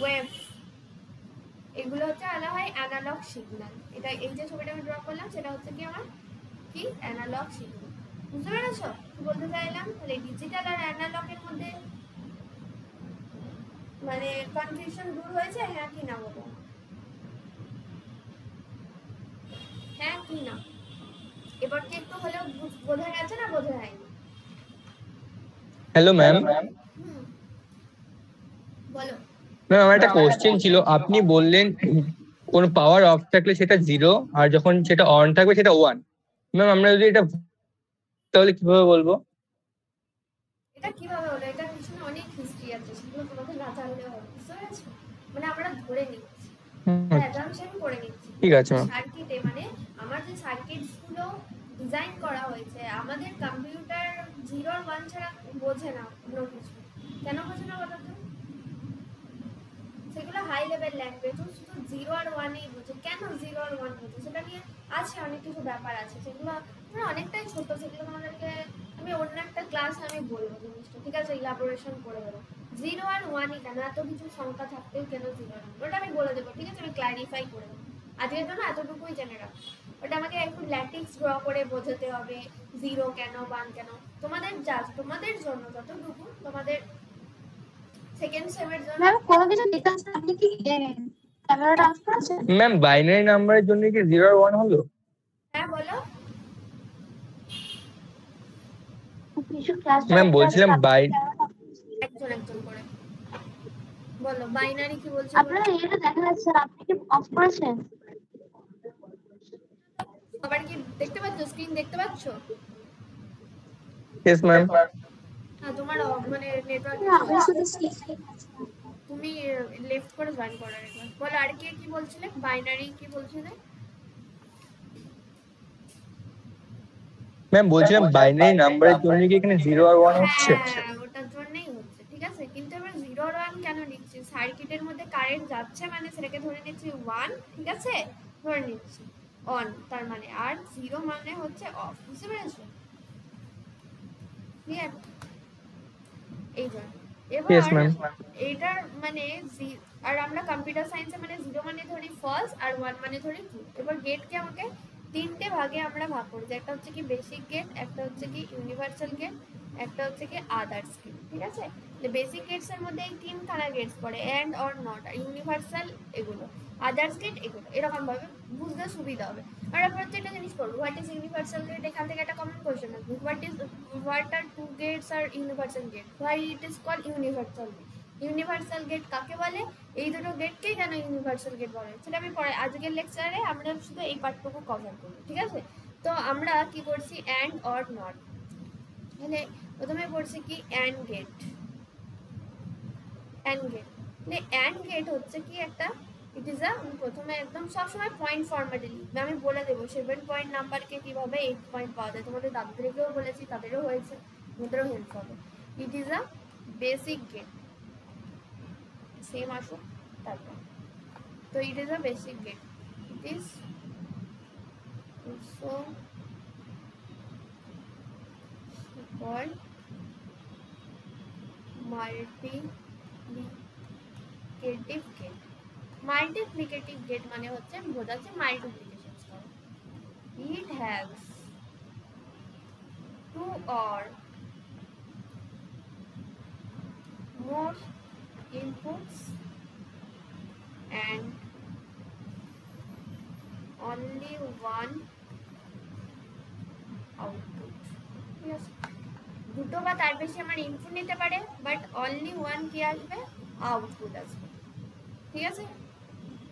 ওয়েভ, এগুলো হচ্ছে আলাদা হয় অ্যানালগ সিগন্যাল। এটা এই যে ছবিটা আমি ড্র করলাম সেটা হচ্ছে কি আমার কি অ্যানালগ সিগন্যাল, বুঝতে পেরেছো কি বলতে চাইলাম? তাহলে ডিজিটাল আর অ্যানালগের মধ্যে মানে কনফিউশন দূর হয়েছে, হ্যাঁ কি না বলো, হ্যাঁ কি না? এবার কি একটু হলেও বোঝা গেছে না বোঝা যায়নি? Hello ma'am. বলো। ম্যাম আমার একটা কোশ্চেন ছিল, আপনি বললেন কোন পাওয়ার অফ থাকলে সেটা 0, আর যখন সেটা অন থাকবে সেটা 1। ম্যাম আমরা যদি এটা তাহলে কিভাবে বলবো? এটা কিভাবে হলো, এটা পিছনে অনেক হিস্ট্রি আছে, সেগুলো তোমাকে না জানলেও হবে, বুঝতে পেরেছো? মানে আমরা ধরে নিচ্ছি, অ্যাজাম্পশন করে নিচ্ছি। ঠিক আছে ম্যাম। সার্কিটে মানে আমার যে সার্কিটসগুলো ডিজাইন করা হয়েছে, আমাদের কম্পিউটার 0 আর 1 ছাড়া বোঝে না কোনো কিছু। কেন বোঝে না বলো তো? সেগুলো হাই লেভেল ল্যাঙ্গুয়েজ, শুধু 0 আর 1ই বোঝে। কেন 0 আর 1 বোঝে সেটা নিয়ে আছে অনেক কিছু ব্যাপার আছে, সেগুলো অনেকটাই ছোট, সেগুলো তোমাদেরকে আমি অন্য একটা ক্লাস আমি বলবো জিনিসটা, ঠিক আছে, ইলাবোরেশন করে দেবো। 0 আর 1ই কেন, এত কিছু সংখ্যা থাকতেও কেন 0 আর 1, ওটা আমি বলে দেবো, ঠিক আছে, আমি ক্ল্যারিফাই করে দেবো। আজকের জন্য এতটুকুই জেনে রাখো। ওটা আমাকে একটু ল্যাটিক্স ড্র করে বোঝাতে হবে, 0 কেন 1 কেন, তোমাদের তোমাদের জন্য যতটুকু, তোমাদের সেকেন্ড সেমের জন্য। ম্যাম কোনো কিছু ডিটেইলস আপনি কি ক্যামেরাটা অফ করেছেন? ম্যাম বাইনারি নাম্বারের জন্য কি 0 আর 1 হলো? হ্যাঁ বলো। কিছু ক্লাস ম্যাম বলছিলাম একজন একজন করে বলো, বাইনারি কি বলছো? আপনারা এটা দেখা যাচ্ছে, আপনি কি অফ করেছেন? সবার কি দেখতে পাচ্ছ, স্ক্রিন দেখতে পাচ্ছ? Yes ma'am. হ্যাঁ, তোমার মানে নেটওয়ার্ক, আমি শুধু স্ক্রিন তুমি লেফট করে জয়েন করো একবার। বলো আর কি বলছিলে, বাইনারি কি বলছিলে? ম্যাম বলছিলাম বাইনারি নাম্বারের জন্য কি এখানে 0 আর 1 হচ্ছে? হ্যাঁ, ওটার জন্যই হচ্ছে, ঠিক আছে। কিন্তু এবার 0 আর 1 কেন নিচ্ছি, সার্কিটের মধ্যে কারেন্ট যাচ্ছে মানে সেটাকে ধরে নিচ্ছি 1, ঠিক আছে, ধরে নিচ্ছি অন, তার মানে, আর 0 মানে হচ্ছে অফ, বুঝতে পেরেছো? ক্লিয়ার? এই জন্য ইয়েস এবার ম্যাম। এটার মানে আর আমরা কম্পিউটার সায়েন্সে মানে 0 মানে ধরি ফলস আর 1 মানে ধরি ট্রু। এবার গেটকে আমাকে তিনটে ভাগে আমরা ভাগ করি, একটা হচ্ছে কি বেসিক গেট, একটা হচ্ছে কি ইউনিভার্সাল গেট, একটা হচ্ছে কি আদার্স গেট, ঠিক ঠিক আছে? বেসিক গেটস এর মধ্যে এই তিনখানা গেটস পড়ে, এন্ড অর নট, ইউনিভার্সাল এগুলো, আদার্স গেট এগুলো, এরকম ভাবে বুঝতে সুবিধা হবে। আমরা প্রত্যেকটা জিনিস পড়বো। হোয়াট ইজ ইউনিভার্সাল গেট, এখান থেকে একটা কমন কোশ্চেন আসবে। What are two gates are universal gate, why it is called universal gate. Universal gate কাকে বলে, এই দুটো গেটকেই কেন ইউনিভার্সাল গেট বলে, সেটা আমি পরে আজকের লেকচারে আমরা শুধু এই পার্টটুকু কভার করবো, ঠিক আছে? তো আমরা কি করছি, অ্যান্ড অর নট। তাহলে প্রথমে পড়ছি কি, অ্যান্ড গেট। অ্যান্ড গেট, মানে অ্যান্ড গেট হচ্ছে কি একটা, ইট ইজ আ, প্রথমে একদম সবসময় পয়েন্ট ফরম্যাটে লিখবে। আমি বলে দেবো 7 পয়েন্ট নাম্বারকে কিভাবে 8 পয়েন্ট পাওয়া যায়, তোমাদের দাদুদেরকেও বলেছি, তাদেরও হয়েছে, তোমাদেরও হেল্প হবে। It is a basic gate, same আসুক তারপর। তো it is a basic gate, it is also called multiplicative gate. Multiplicative gate মানে হচ্ছে বোঝাচ্ছে মাল্টিপ্লিকেশন করে। It has two or more inputs and only one output. ঠিক আছে, দুটো বা তার বেশি আমার ইনপুট নিতে পারে, বাট অনলি ওয়ান কি আসবে, আউটপুট আসবে। ঠিক আছে,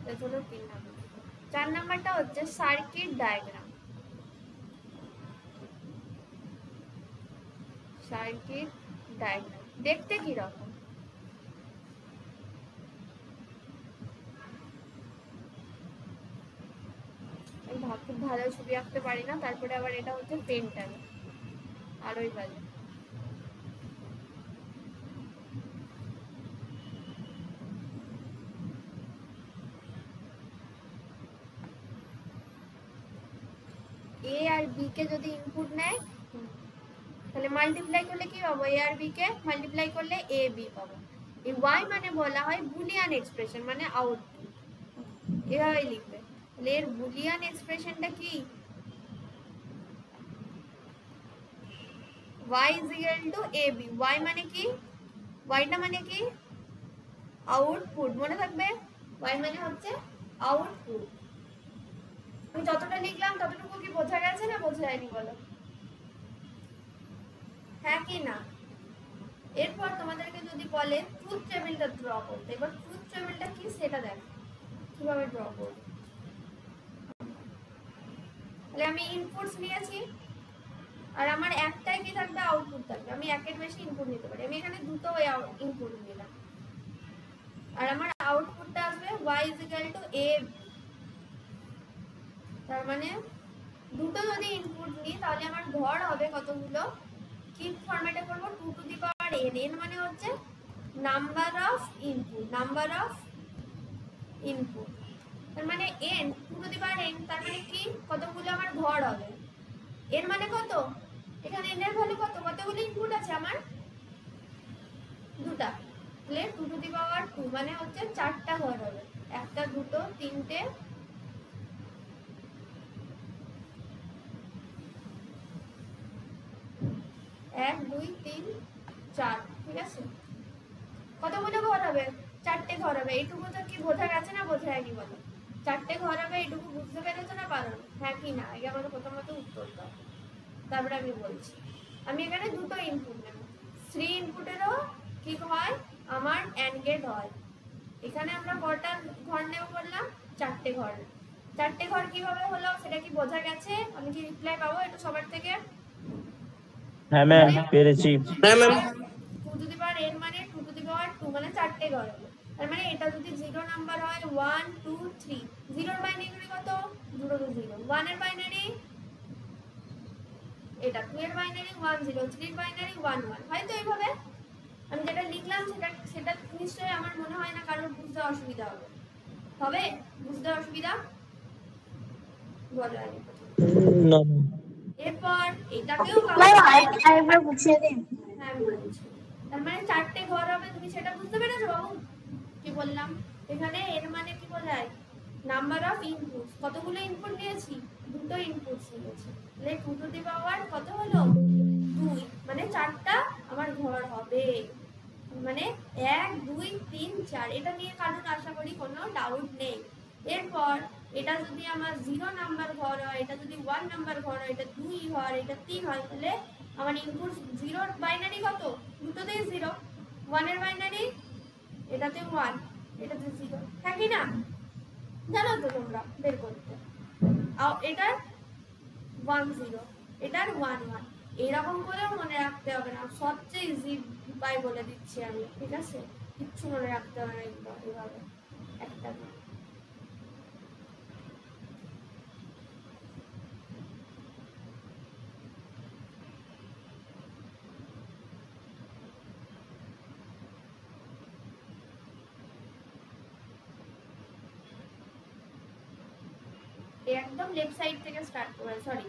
এটা হলো 3 নাম্বার। 4 নাম্বারটা হচ্ছে সার্কিট ডায়াগ্রাম। সার্কিট ডায়াগ্রাম দেখতে কি রকম, খুব ভালো ছবি আঁকতে পারি না, তারপরে আবার এটা হচ্ছে পেন্টাল, আরোই বাজে। এ আর বি কে যদি ইনপুট নেয়, তাহলে মাল্টিপ্লাই করলে কি পাবো, এ আর বি কে মাল্টিপ্লাই করলে এ বি পাবো। এই ওয়াই মানে বলা হয় বুলিয়ান এক্সপ্রেশন, মানে আউটপুট, এভাবে লিখবে। তাহলে এর বুলিয়ান এক্সপ্রেশনটা কি, y is equal to ab। y মানে কি, yটা মানে কি, আউটপুট, মনে থাকবে, y মানে হচ্ছে আউটপুট। আমি যতটা লিখলাম ততটুকু কি বোঝা গেছে না বোঝা যায়নি বলো, হ্যাঁ কি না? এরপর তোমাদেরকে যদি বলে ট্রুথ টেবিলটা ড্র করতে, এবার ট্রুথ টেবিলটা কি সেটা দেখো কিভাবে ড্র করব। তাহলে আমি ইনপুটস নিয়েছি, আর আমার একটাই কি থাকবে, আউটপুট থাকবে। আমি একের বেশি ইনপুট নিতে পারি, আমি এখানে দুটো ইনপুট নিলাম, আর আমার আউটপুটটা আসবে y is equal to a। তার মানে দুটো যদি ইনপুট নিই তাহলে আমার ঘর হবে কতগুলো, কি ফরম্যাটে করব, 2 to the power n। n মানে হচ্ছে number of input, number of input, তার মানে n 2 to the power n, তার মানে কি কতগুলো আমার ঘর হবে। n মানে কত, এখানে n এর ভ্যালু কত, কতগুলো ইনপুট আছে আমার, দুটা। তাহলে 2 টু দি পাওয়ার 2 মানে হচ্ছে 4টা ঘর হবে, একটা দুটো তিনটে, 1 2 3 4, ঠিক আছে? কতগুলো ঘর হবে, 4টে ঘর হবে। এইটুকু তো কি বোঝা গেছে না বোঝা যায়নি বলো, 4টে ঘর হবে, এইটুকু বুঝতে পেরেছো না পারো, হ্যাঁ কি না? আগে আমাকে প্রথমত উত্তর দাও, তারপরে আমি বলছি। আমি এখানে দুটো ইনপুট নেব, 3 ইনপুটেরও কি হয়, আমার অ্যান্ড গেট হয়। এখানে আমরা কটা ঘর নেব বললাম, 4টে ঘর। 4টে ঘর কিভাবে হলো সেটা কি বোঝা গেছে? আমি কি রিপ্লাই পাবো একটু সবার থেকে? হ্যাঁ ম্যাম, পেরেছি। হ্যাঁ ma'am. 2 to the power n মানে 2 টু দি পাওয়ার 2 মানে 4টে ঘর হবে। তার মানে এটা যদি 0 নাম্বার হয় 1 2 3, 0 এর বাইনারি কত, 0 to 0, 1 এর বাইনারি এটা, 2 এর বাইনারি 1 0, 3 এর বাইনারি 1 1। হয়তো এইভাবে আমি যেটা লিখলাম সেটা নিশ্চয়ই আমার মনে হয় না কারোর বুঝতে অসুবিধা হবে। হবে বুঝতে অসুবিধা বলো আগে। না এরপর এটাকেও আরেকবার বুঝিয়ে দিন। হ্যাঁ আমি বলছি, তার মানে 4টে ঘর হবে, তুমি সেটা বুঝতে পেরেছো বাবু? কি বললাম এখানে, এর মানে কি বোঝায়, নাম্বার অফ ইনপুট। কতগুলো ইনপুট নিয়েছি, দুটো ইনপুট নিয়েছি। তাহলে 2 টু দি পাওয়ার কত হলো, 2, মানে 4টা আমার ঘর হবে, মানে 1 2 3 4, এটা নিয়ে কারণ আশা করি কোনো ডাউট নেই। এরপর এটা যদি আমার 0 নাম্বার ঘর হয়, এটা যদি 1 নাম্বার ঘর হয়, এটা 2 হয়, এটা 3 হয়, তাহলে আমার ইনপুট 0 বাইনারি কত? দুটোতেই 0। 1 এর বাইনারি এটাতে 1, এটাতে 0, থাকি না? জানো তো তোমরা বের করতে। এটার 1 0, এটার 1 1, এরকম করেও মনে রাখতে হবে না, সবচেয়ে ইজি উপায় বলে দিচ্ছি আমি, ঠিক আছে? কিচ্ছু মনে রাখতে হবে না এইভাবে একটা। একদম লেফট সাইড থেকে স্টার্ট করবে, সরি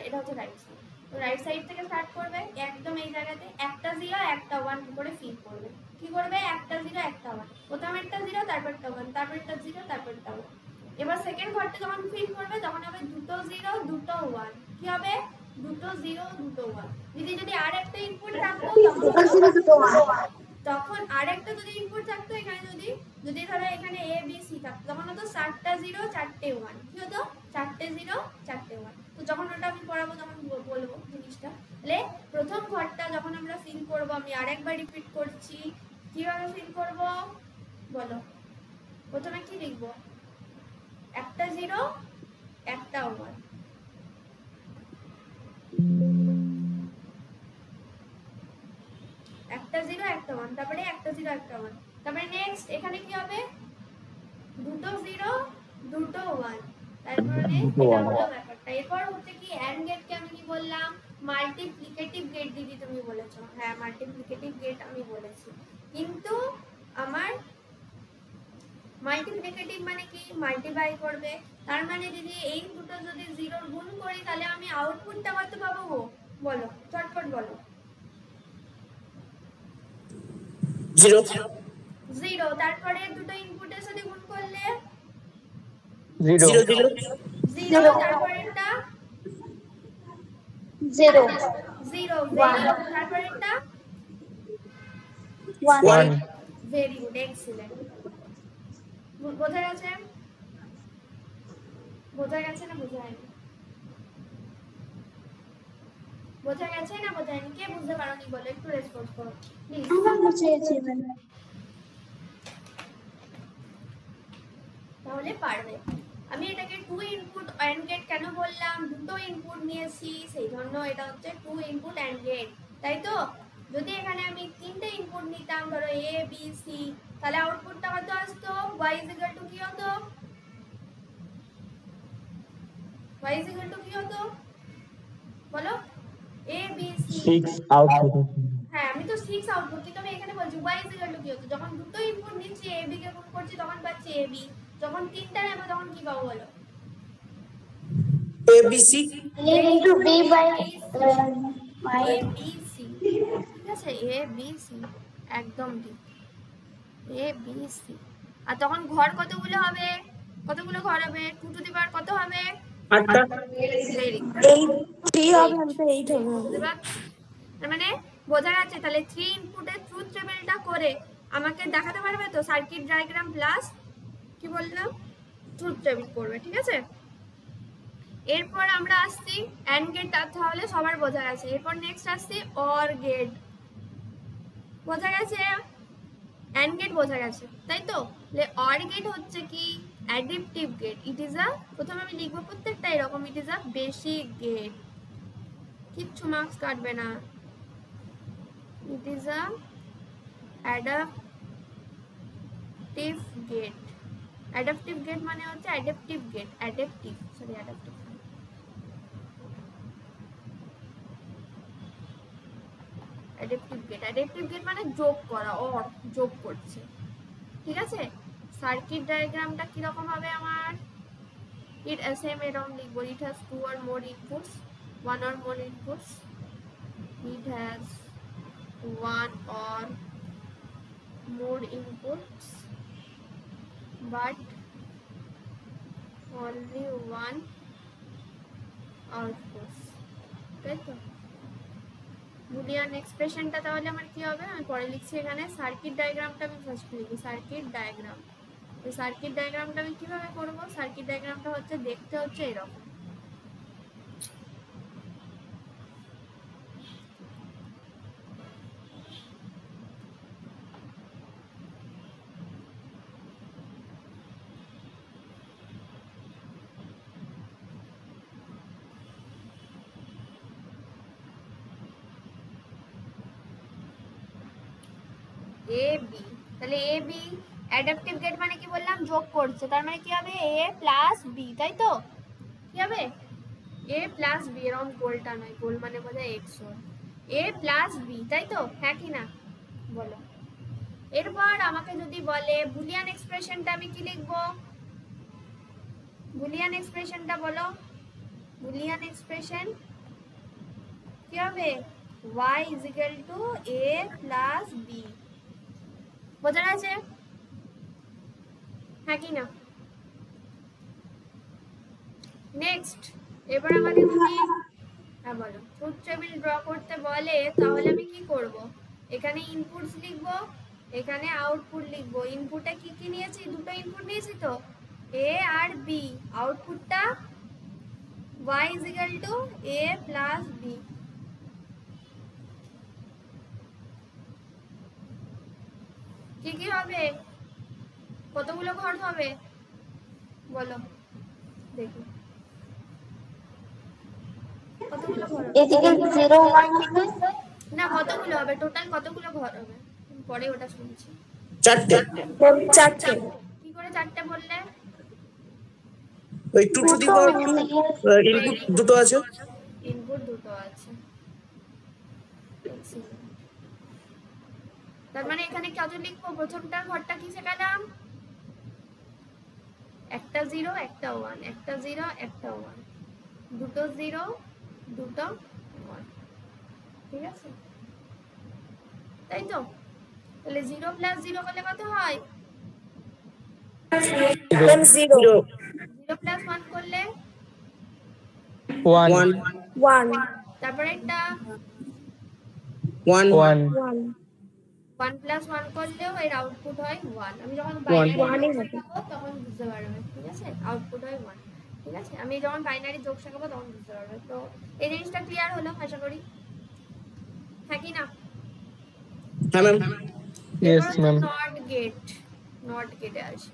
এটা হচ্ছে রাইট সাইড। তো রাইট সাইড থেকে স্টার্ট করবে, একদম এই জায়গাতে একটা 0 একটা 1 করে ফিল করবে। কি করবে? একটা 0 একটা 1, প্রথমে একটা 0 তারপরটা 1, তারপরটা 0 তারপরটা 1। এবার সেকেন্ড ঘরটা যখন ফিল করবে তখন হবে দুটো 0 দুটো 1। কি হবে? দুটো 0 দুটো 1। যদি আরেকটা ইনপুট থাকতো তখন আরেকটা যদি ইনপুট থাকতো এখানে, যদি ধরো এখানে এ বি সি থাকতো, তখন হতো 4টা 0 4টে 1। কি হতো? 4টে 0 4টে 1। তো যখন ওটা আমি পড়াবো তখন বলবো জিনিসটা। তাহলে প্রথম ঘরটা যখন আমরা ফিল করব, আমি আরেকবার রিপিট করছি, কিভাবে ফিল করব বলো? প্রথমে কি লিখব? একটা 0 একটা 1, একটা 0 একটা 1, তারপরে একটা 0 একটা 1, তারপরে নেক্সট এখানে কি হবে? দুটো 0 দুটো 1, তারপরে এটা হলো ব্যাপারটা। এরপর হচ্ছে কি অ্যান্ড গেটকে আমি কি বললাম? মাল্টিপ্লিকেটিভ গেট দিদি তুমি বলেছো। হ্যাঁ, মাল্টিপ্লিকেটিভ গেট আমি বলেছি, কিন্তু আমার মাল্টিপ্লিকেটিভ মানে কি? মাল্টিপ্লাই করবে। তার মানে দিদি এই দুটো যদি 0 গুণ করি তাহলে আমি আউটপুটটা কত পাবো গো? বলো, চটপট বলো। 0 0, তারপরে দুটো ইনপুটের সাথে গুণ করলে 0 0 0, তারপরেরটা 0 0, তারপরেরটা 1 ভেরি গুড, এক্সিলেন্ট। বোঝা গেছে? বোঝা গেছে না বোঝা হয়নি? বোঝা গেছে না বোঝা হয়নি? কে বুঝতে পারোনি বলো, একটু রেসপন্স করো প্লিজ। আমার বুঝে গেছে ম্যাম। তাহলে পারবে। আমি এটাকে 2 ইনপুট অ্যান্ড গেট কেন বললাম? দুটো ইনপুট নিয়েছি সেই জন্য এটা হচ্ছে 2 ইনপুট অ্যান্ড গেট, তাই তো? যদি এখানে আমি 3টে ইনপুট নিতাম, ধরো এ বি সি, তাহলে আউটপুটটা কত আসতো? y কি হতো? y কি হতো বলো? এ বি সি 6 আউটপুট। হ্যাঁ, আমি তো 6 আউটপুট, কিন্তু আমি এখানে বলছি y কি হতো? যখন দুটো ইনপুট নিচ্ছি, এ বি কে গুণ করছি তখন পাচ্ছি এ বি, যখন 3টা নেব তখন কি পাবো বলো? ABC a into b by A B C, ঠিক আছে? এ বি সি, একদম ঠিক, এ বি সি। আর তখন ঘর কতগুলো হবে? কতগুলো ঘর হবে? 2 টু দি পাওয়ার কত হবে? 8টা ভেরি গুড, 3 হবে, আমি তো 8 হবে। তার মানে বোঝা যাচ্ছে। তাহলে 3 ইনপুটের ট্রুথ টেবিলটা করে আমাকে দেখাতে পারবে তো? সার্কিট ডায়াগ্রাম প্লাস কি বললাম? ট্রুথ টেবিল করবে, ঠিক আছে? এরপর আমরা আসছি অ্যান্ড গেট, তাহলে সবার বোঝা গেছে। এরপর নেক্সট আসছি অর গেট। বোঝা গেছে? অ্যান্ড গেট বোঝা গেছে, তাই তো? অর গেট হচ্ছে কি? অ্যাডিপটিভ গেট। ইট ইজ আ, প্রথমে আমি লিখবো প্রত্যেকটা এরকম, it is a basic gate, কিচ্ছু মার্কস কাটবে না। It is a adaptive gate. Adaptive gate মানে হচ্ছে অ্যাডাপটিভ গেট, অ্যাডাপটিভ গেট মানে যোগ করা, অর যোগ করছে, ঠিক আছে? সার্কিট ডায়াগ্রামটা কিরকম হবে আমার? ইট সেম এরকম লিখবো। It has 2 or more inputs, 1 or more inputs. It has 1 or more inputs, but only 1 outputs, তাই তো? বুলিয়ান এক্সপ্রেশনটা তাহলে আমার কি হবে, আমি পরে লিখছি এখানে সার্কিট ডায়াগ্রামটা আমি ফার্স্ট লিখি, সার্কিট ডায়াগ্রাম। এই সার্কিট ডায়াগ্রামটা আমি কিভাবে করব, সার্কিট ডায়াগ্রামটা হচ্ছে দেখতে হচ্ছে এরকম। এ বি, তাহলে এ বি অ্যাডাপটিভ গেট মানে কি বললাম, যোগ করছে, তার মানে কি হবে এ প্লাস বি, তাই তো? কি হবে এ প্লাস বি, এরকম গোলটা নয়, গোল মানে বোঝায় এক্স, এ প্লাস বি, তাই তো? হ্যাঁ কি না বলো। এরপর আমাকে যদি বলে বুলিয়ান এক্সপ্রেশনটা আমি কি লিখবো, বুলিয়ান এক্সপ্রেশনটা বলো, বুলিয়ান এক্সপ্রেশন কি হবে, y is equal to a plus b, বোঝা গেছে? হ্যাঁ কি না? নেক্সট এবার আমাকে যদি হ্যাঁ বলো ট্রুথ টেবিল ড্র করতে বলে, তাহলে আমি কি করব, এখানে ইনপুটস লিখব, এখানে আউটপুট লিখব। ইনপুটে কি কি নিয়েছি, দুটো ইনপুট নিয়েছি তো, a আর b, আউটপুটটা y is equal to a plus b। কি কি হবে, কতগুলো ঘর হবে বলো দেখি, কতগুলো ঘর হবে? এদিকে 0 1 হবে। না কতগুলো হবে, টোটাল কতগুলো ঘর হবে, পরে ওটা শুনছি। 4টে। 4টে। কি করে 4টে বললে? ওই 2 টু দি পাওয়ার ইনপুট দুটো আছে। ইনপুট দুটো আছে, তার মানে এখানে কত লিখবো, প্রথমটা ঘরটা কি শেখালাম, একটা 0 একটা 1, একটা 0 একটা 1, দুটো 0 দুটো 1, ঠিক আছে? তাই তো? তাহলে 0 প্লাস 0 করলে কত হয়, 0 0 প্লাস 1 করলে 1 1 তারপরে একটা 1 1 প্লাস 1 করলেও এর আউটপুট হয় 1। আমি যখন 1 বাইনারি শেখাবো তখন বুঝতে পারবে, ঠিক আছে? আউটপুট হয় 1, ঠিক আছে? আমি যখন বাইনারি যোগ শেখাবো তখন বুঝতে পারবে। তো এই জিনিসটা ক্লিয়ার হলো আশা করি, হ্যাঁ কি না? হ্যাঁ ma'am. yes ma'am NOT gate, NOT গেটে আসি।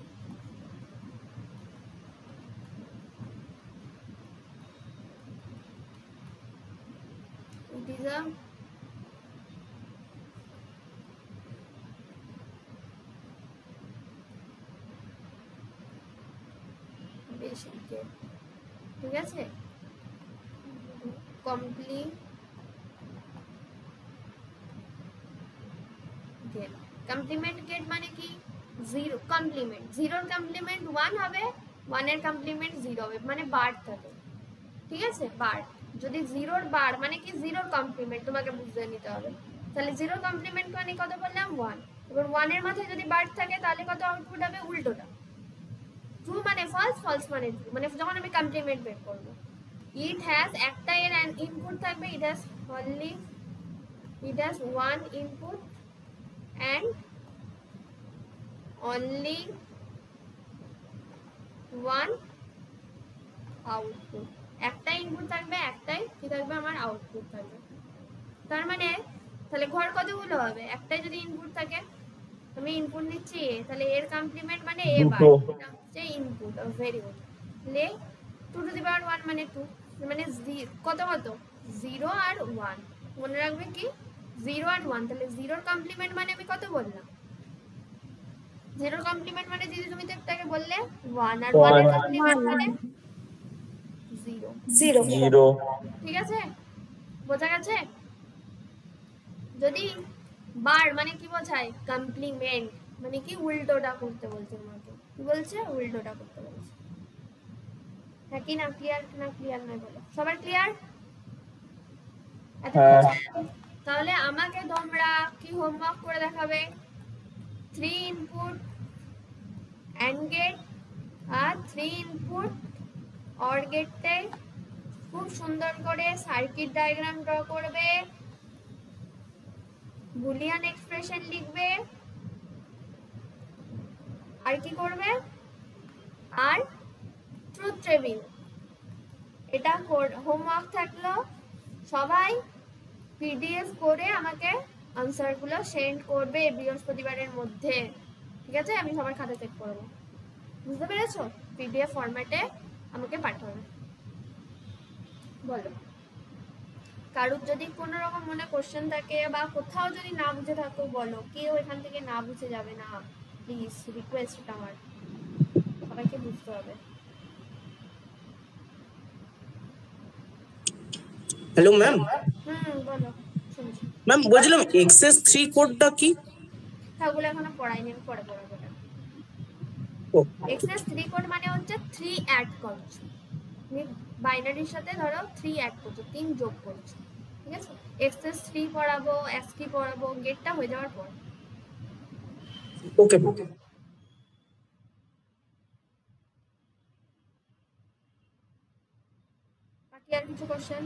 It is a basic gate, ঠিক আছে? কমপ্লিট গেট, কমপ্লিমেন্ট গেট মানে কি, 0 কমপ্লিমেন্ট, 0 এর কমপ্লিমেন্ট 1 হবে, 1 এর কমপ্লিমেন্ট 0 হবে, মানে বার থাকে, ঠিক আছে? বার, যদি 0 এর বার মানে কি 0 এর কমপ্লিমেন্ট, তোমাকে বুঝতে নিতে হবে। তাহলে 0 এর কমপ্লিমেন্ট মানে কত বললাম, 1। এবার 1 এর মাথায় যদি বার থাকে তাহলে কত আউটপুট হবে, উল্টোটা, ট্রু মানে ফলস, ফলস মানে ট্রু, মানে যখন আমি কমপ্লিমেন্ট বের করব। ইট হ্যাজ একটা এর ইনপুট থাকবে, it has only, it has one input and only one output, একটা ইনপুট থাকবে, একটাই কি থাকবে, আমার আউটপুট থাকবে। তার মানে তাহলে ঘর কতগুলো হবে, একটাই যদি ইনপুট থাকে, আমি ইনপুট নিচ্ছি a, তাহলে এর কমপ্লিমেন্ট মানে a বার, এটা হচ্ছে ইনপুট। Very good. তাহলে 2 টু দি পাওয়ার 1 মানে 2, মানে কত কত 0 আর 1, মনে রাখবে কি 0 আর 1। তাহলে 0 এর কমপ্লিমেন্ট মানে আমি কত বললাম, 0 এর কমপ্লিমেন্ট মানে দিদি তুমি তো একটাকে বললে 1, আর 1 এর কমপ্লিমেন্ট মানে 0। ঠিক আছে, বোঝা গেছে? যদি বার মানে কি বোঝায়, কমপ্লিমেন্ট মানে কি উল্টোটা করতে বলছে তোমাকে, কি বলছে, উল্টোটা করতে বলছে। হ্যাঁ কি না? ক্লিয়ার না ক্লিয়ার নয় বলো, সবার ক্লিয়ার? তাহলে আমাকে তোমরা কি হোমওয়ার্ক করে দেখাবে, 3 ইনপুট AND গেট আর 3 ইনপুট OR গেটে খুব সুন্দর করে সার্কিট ডায়াগ্রাম ড্র করবে, বুলিয়ান এক্সপ্রেশন লিখবে, আর কি করবে, আর ট্রুথ টেবিল। এটা হোমওয়ার্ক থাকলো, সবাই পিডিএফ করে আমাকে আনসারগুলো সেন্ড করবে বৃহস্পতিবারের মধ্যে, ঠিক আছে? আমি সবার খাতা চেক করবো, বুঝতে পেরেছো? পিডিএফ ফরম্যাটে আমাকে পাঠাবে। বলো, কারুর যদি কোনো রকম মনে কোশ্চেন থাকে বা কোথাও যদি না বুঝে থাকো বলো, কেউ এখান থেকে না বুঝে যাবে না, প্লিজ, রিকোয়েস্ট আমার, সবাইকে বুঝতে হবে। Hello ma'am. বলো, শুনছি। ম্যাম বলছিলাম এক্সএস 3 কোডটা কি? হ্যাঁ, ওগুলো এখনো পড়াইনি, আমি পরে পড়াবো। ও এক্সএস 3 কোড মানে হচ্ছে 3 অ্যাড করছো, তুমি বাইনারির সাথে ধরো 3 অ্যাড করছো, 3 যোগ করছো, ঠিক আছে? এক্সএস 3 পড়াবো, এসকি পড়াবো, গেটটা হয়ে যাওয়ার পর। ওকে। বাকি আর কিছু কোশ্চেন?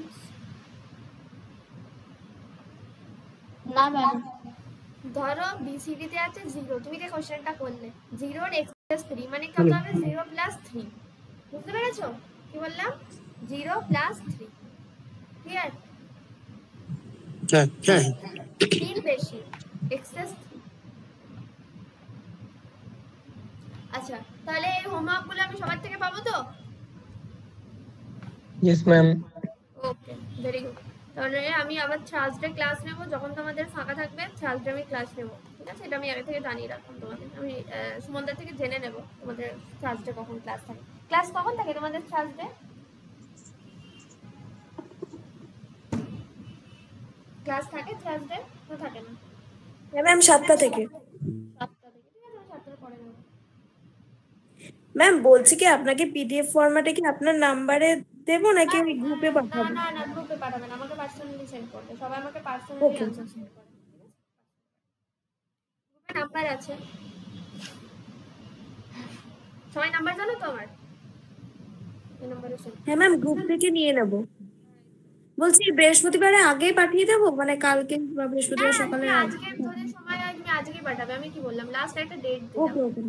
না ম্যাম। ধরো বিসিডি তে আছে 0, তুমি যে কোশ্চেনটা করলে 0 এর এক্সএস 3 মানে কত হবে? 0 প্লাস 3, বুঝতে পেরেছো কি বললাম? 0 প্লাস 3, ক্লিয়ার? হ্যাঁ হ্যাঁ 3 বেশি, এক্সএস। আচ্ছা, তাহলে এই হোমওয়ার্কগুলো আমি সবার থেকে পাবো তো? Yes ma'am. Okay, very good. তাহলে আমি আবার থার্সডে ক্লাস নেব, যখন তোমাদের ফাঁকা থাকবে থার্সডে আমি ক্লাস নেব, ঠিক আছে? এটা আমি আগে থেকে জানিয়ে রাখলাম তোমাদের, আমি সুমনদার থেকে জেনে নেব তোমাদের থার্সডে কখন ক্লাস থাকে। ক্লাস কখন থাকে তোমাদের থার্সডে? ক্লাস থাকে থার্সডে না থাকে না? ম্যাম 7টা থেকে। 7টা থেকে, ঠিক আছে, আমি 7টার পরে নেব। ম্যাম বলছি কি আপনাকে পিডিএফ ফরম্যাটে কি আপনার নাম্বারে দেব নাকি আমি গ্রুপে না পাঠাবো? না না, গ্রুপে পাঠাবেন, আমাকে পার্সোনালি সেন্ড করবে, সবাই আমাকে পার্সোনালি Okay. আনসার সেন্ড করে, ঠিক আছে? গ্রুপে নাম্বার আছে, সবাই নাম্বার জানো তো আমার? এই নাম্বারে সেন্ড। হ্যাঁ ম্যাম গ্রুপ থেকে নিয়ে নেব। বলছি বৃহস্পতিবারে আগেই পাঠিয়ে দেবো, মানে কালকে বা বৃহস্পতিবার সকালে? আজকে যদি সময় হয় তুমি আজকেই পাঠাবে, আমি কি বললাম, লাস্ট একটা ডেট দিলাম। ওকে ওকে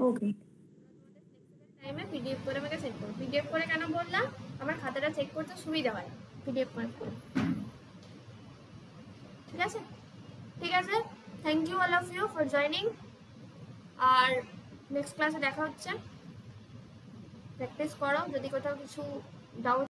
ওকে। টাইমে পিডিএফ করে আমাকে সেন্ড করো। পিডিএফ করে কেন বললাম? আমার খাতাটা চেক করতে সুবিধা হয় পিডিএফ করে। ঠিক আছে, ঠিক আছে, thank you all of you for joining. আর নেক্সট ক্লাসে দেখা হচ্ছে। প্র্যাকটিস করো, যদি কোথাও কিছু ডাউট